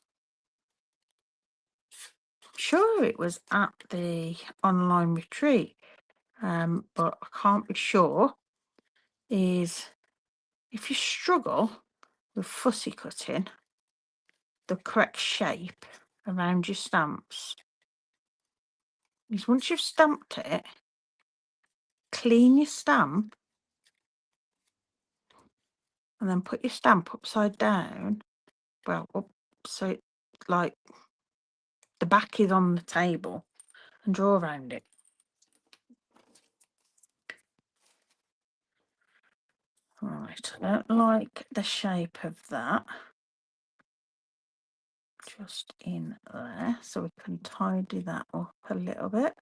I'm sure it was at the online retreat, but I can't be sure, is if you struggle with fussy cutting the correct shape around your stamps, is once you've stamped it, clean your stamp and then put your stamp upside down, well, up so it like the back is on the table and draw around it. Right, I don't like the shape of that. Just in there, so we can tidy that up a little bit.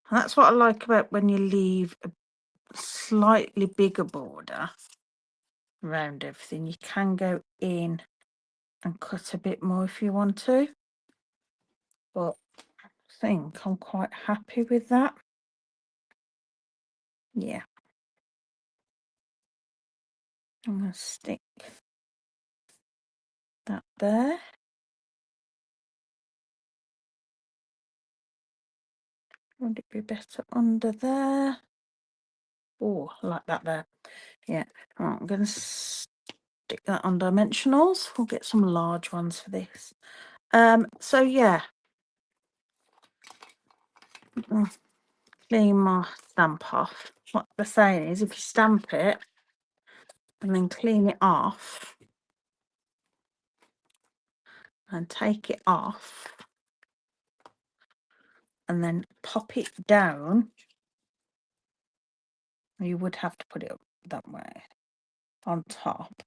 And that's what I like about when you leave a slightly bigger border around everything. You can go in and cut a bit more if you want to, but I think I'm quite happy with that. Yeah, I'm going to stick that there. Would it be better under there? Oh, I like that there. Yeah, right, I'm going to stick that on dimensionals. We'll get some large ones for this. So yeah, clean my stamp off. What they're saying is if you stamp it and then clean it off and take it off and then pop it down, you would have to put it up that way on top.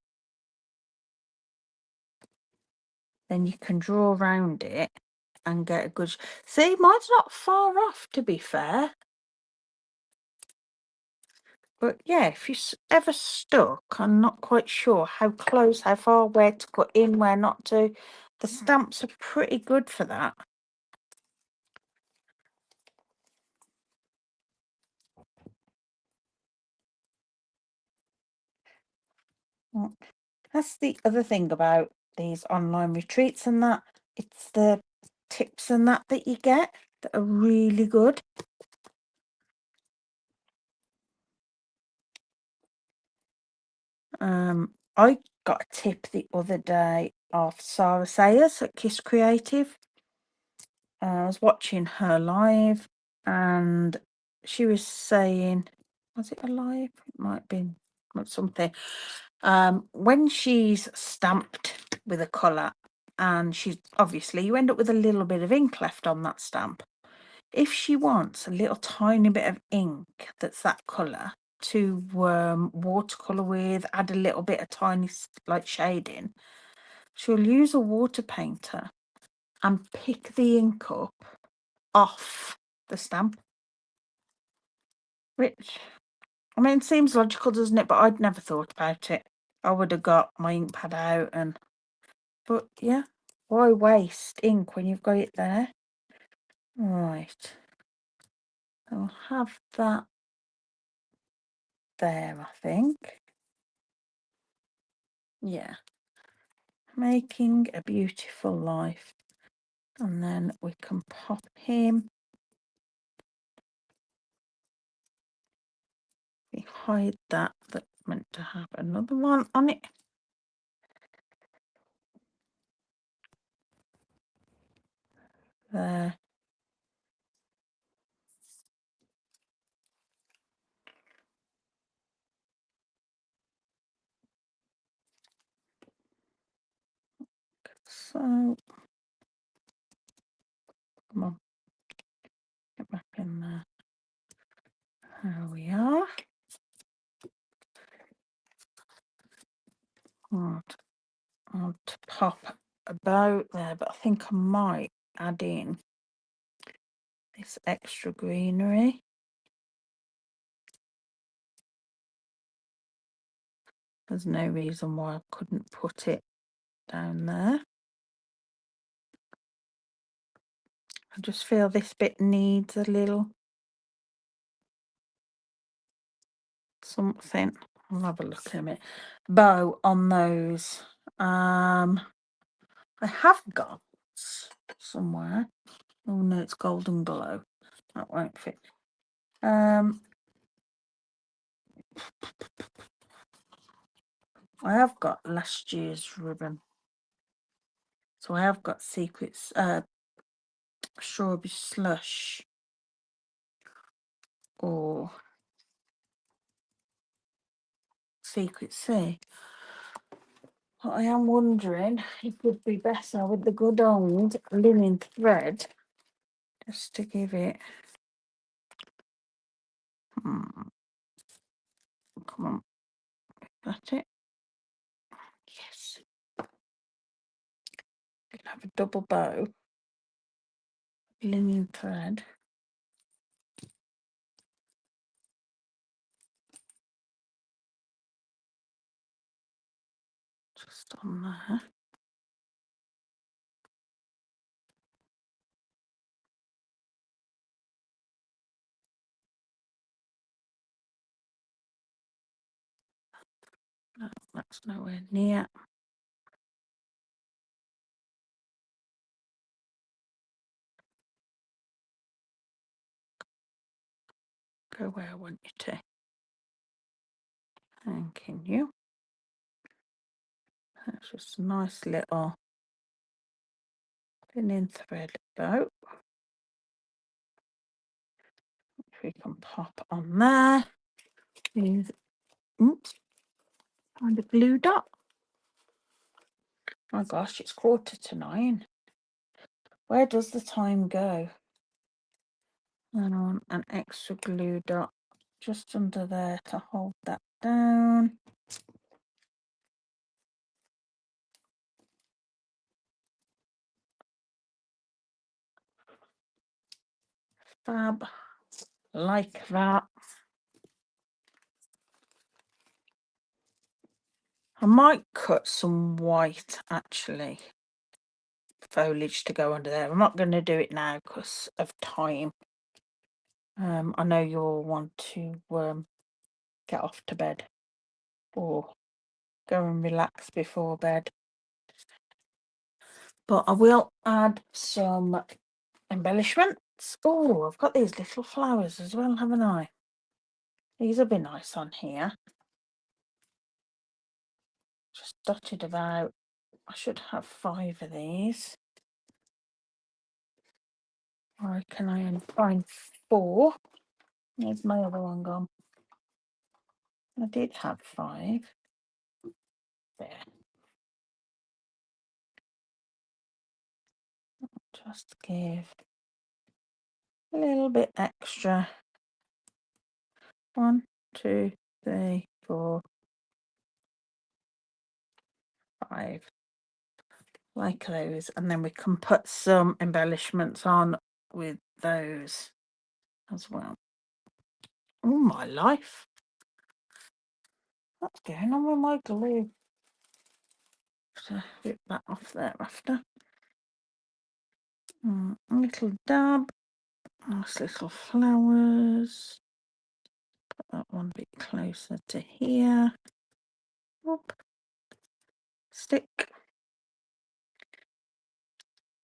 Then you can draw around it and get a good... See, mine's not far off, to be fair. But yeah, if you're ever stuck, I'm not quite sure how close, how far, where to cut in, where not to. The stamps are pretty good for that. That's the other thing about these online retreats and that. It's the tips and that you get that are really good. I got a tip the other day off Sarah Sayers at Kiss Creative. I was watching her live and she was saying, was it a live? It might have been something. When she's stamped with a colour and she's obviously, you end up with a little bit of ink left on that stamp. If she wants a little tiny bit of ink that's that colour to watercolour with, add a little bit of tiny like shading, she'll use a water painter and pick the ink up off the stamp. Which, I mean, seems logical, doesn't it? But I'd never thought about it. I would have got my ink pad out and... But yeah, why waste ink when you've got it there? Right. I'll have that there, I think. Yeah. Making a Beautiful Life. And then we can pop him behind that. That meant to have another one on it. There. So, come on, get back in there. There we are. Right, I'll pop about there, but I think I might add in this extra greenery. There's no reason why I couldn't put it down there. I just feel this bit needs a little something. I'll have a look at it. Bow on those. I have got somewhere. Oh no, it's Golden Glow. That won't fit. I have got last year's ribbon. So I have got Secrets, Strawberry Slush, or Secret Sea. But I am wondering if it would be better with the good old linen thread, just to give it. Come on, that's it. Yes. You can have a double bow, linen thread. Just on there. No, that's nowhere near. Go where I want you to. Thanking you. That's just a nice little linen thread bow. Which we can pop on there. With, oops, and a glue dot. Oh gosh, it's 9:15. Where does the time go? And on an extra glue dot just under there to hold that down. Fab, like that. I might cut some white actually foliage to go under there. I'm not going to do it now because of time. I know you all want to get off to bed or go and relax before bed. But I will add some embellishments. Oh, I've got these little flowers as well, haven't I? These will be nice on here. Just dotted about. I should have 5 of these. Or can I find 4? Where's my other one gone? I did have 5. There. Just give a little bit extra. 1, 2, 3, 4, 5. Like those. And then we can put some embellishments on with those as well. Oh my life. What's going on with my glue? So rip that off there after. A little dab. Nice little flowers. Put that one a bit closer to here. Whoop. Stick.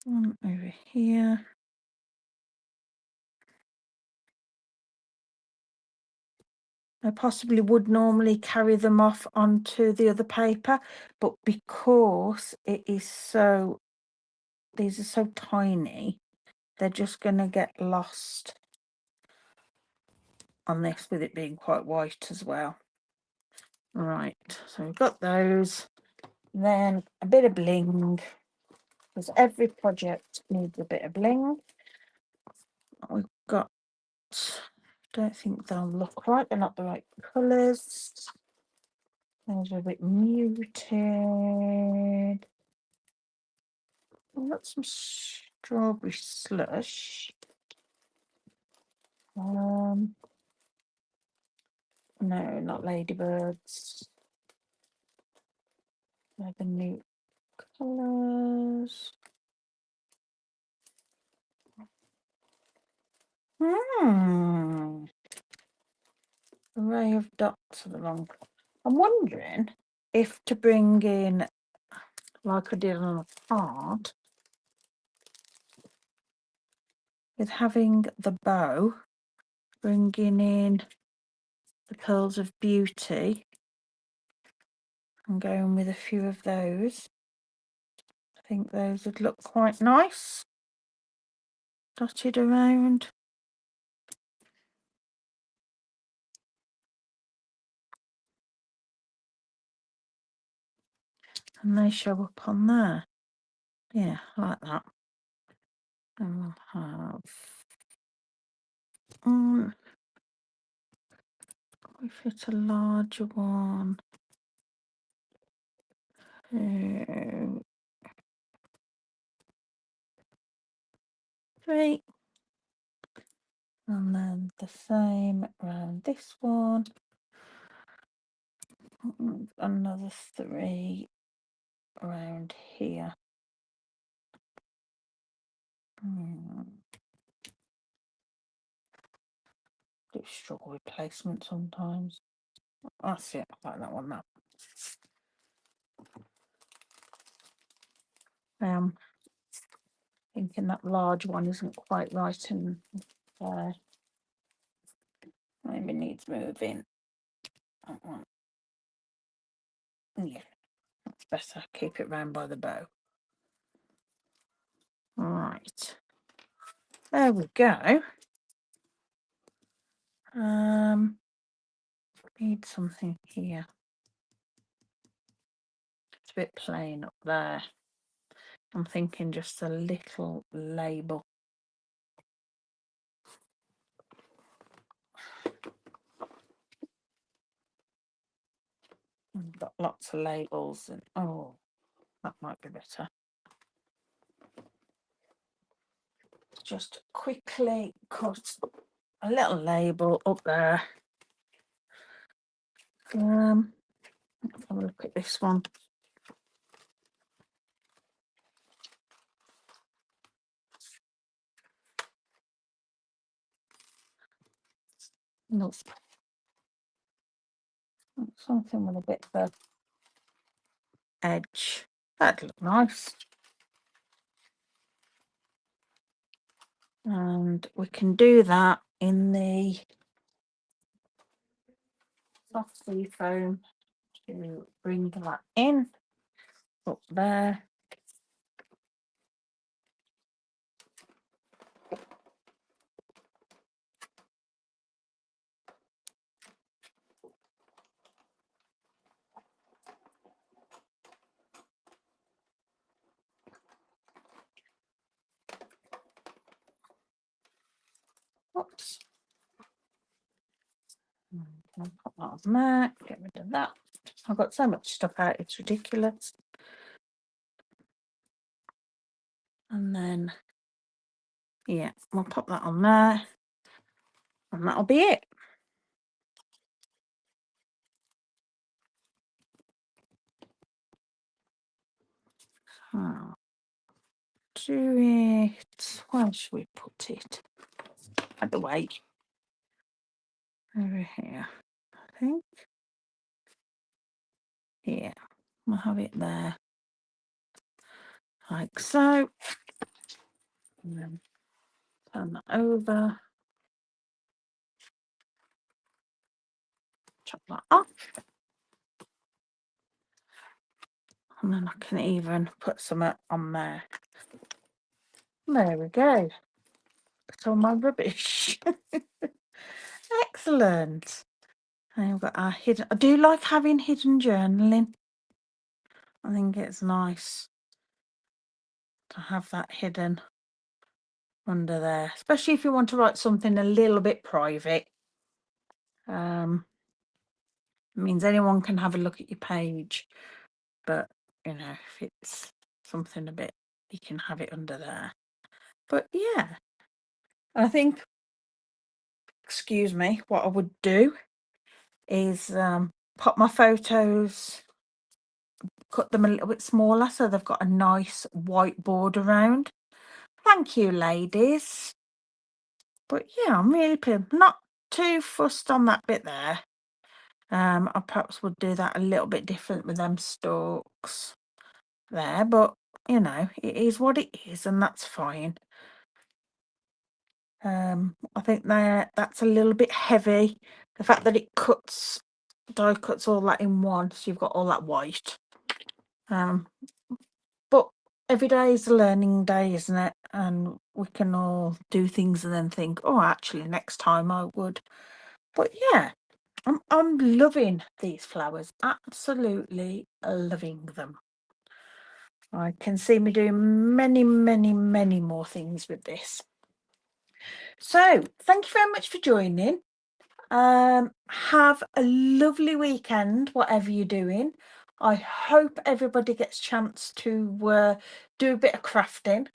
One over here. I possibly would normally carry them off onto the other paper, but because it is so, these are so tiny, they're just going to get lost on this with it being quite white as well. Right, so we've got those. Then a bit of bling, because every project needs a bit of bling. We've got, don't think they'll look right, they're not the right colours. Those are a bit muted. I've got some strawberry slush. No, not ladybirds. They're the new colours. Array of dots are the wrong. I'm wondering if to bring in, like I did on a card, with having the bow, bringing in the pearls of beauty and going with a few of those. I think those would look quite nice, dotted around. and they show up on there. Yeah, I like that. And we'll have we fit a larger one. 2, 3. And then the same around this one. Another 3 around here. Do struggle with placement sometimes. That's it. I like that one now. Thinking that large one isn't quite right in there. Maybe needs moving. That one. Yeah, that's better. Keep it round by the bow. Right. There we go. Need something here. It's a bit plain up there. I'm thinking just a little label. I've got lots of labels and that might be better. Just quickly cut a little label up there. Let's have a look at this one. No, something with a bit of edge. That'd look nice. And we can do that in the soft sea foam to bring that in up there. Oops. I'll put that on there, get rid of that. I've got so much stuff out, it's ridiculous. And then, yeah, we'll pop that on there. And that'll be it. Do it. Where should we put it? By the way, over here, I think. Yeah, we'll have it there, like so. And then turn that over. Chop that off. And then I can even put some on there. There we go. Put all my rubbish. Excellent. And we've got our hidden. I do like having hidden journaling. I think it's nice to have that hidden under there, especially if you want to write something a little bit private. It means anyone can have a look at your page, but you know, if it's something a bit, you can have it under there. But yeah, I think, excuse me, what I would do is pop my photos, cut them a little bit smaller so they've got a nice white border around. Thank you, ladies. But yeah, I'm really not too fussed on that bit there. I perhaps would do that a little bit different with them stalks there, but you know, it is what it is, and that's fine. I think that's a little bit heavy. The fact that it die cuts all that in one, so you've got all that white. But every day is a learning day, isn't it? And we can all do things and then think, oh, actually, next time I would. But yeah, I'm loving these flowers. Absolutely loving them. I can see me doing many, many, many more things with this. So thank you very much for joining. Have a lovely weekend, whatever you're doing. I hope everybody gets a chance to do a bit of crafting,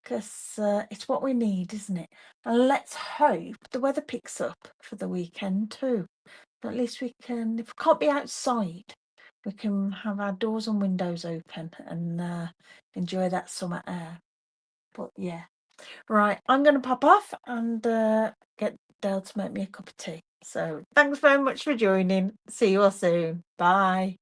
because it's what we need, isn't it? And let's hope the weather picks up for the weekend too. At least we can, if we can't be outside, we can have our doors and windows open and enjoy that summer air. But yeah, right, I'm going to pop off and get Dale to make me a cup of tea. So thanks very much for joining. See you all soon. Bye.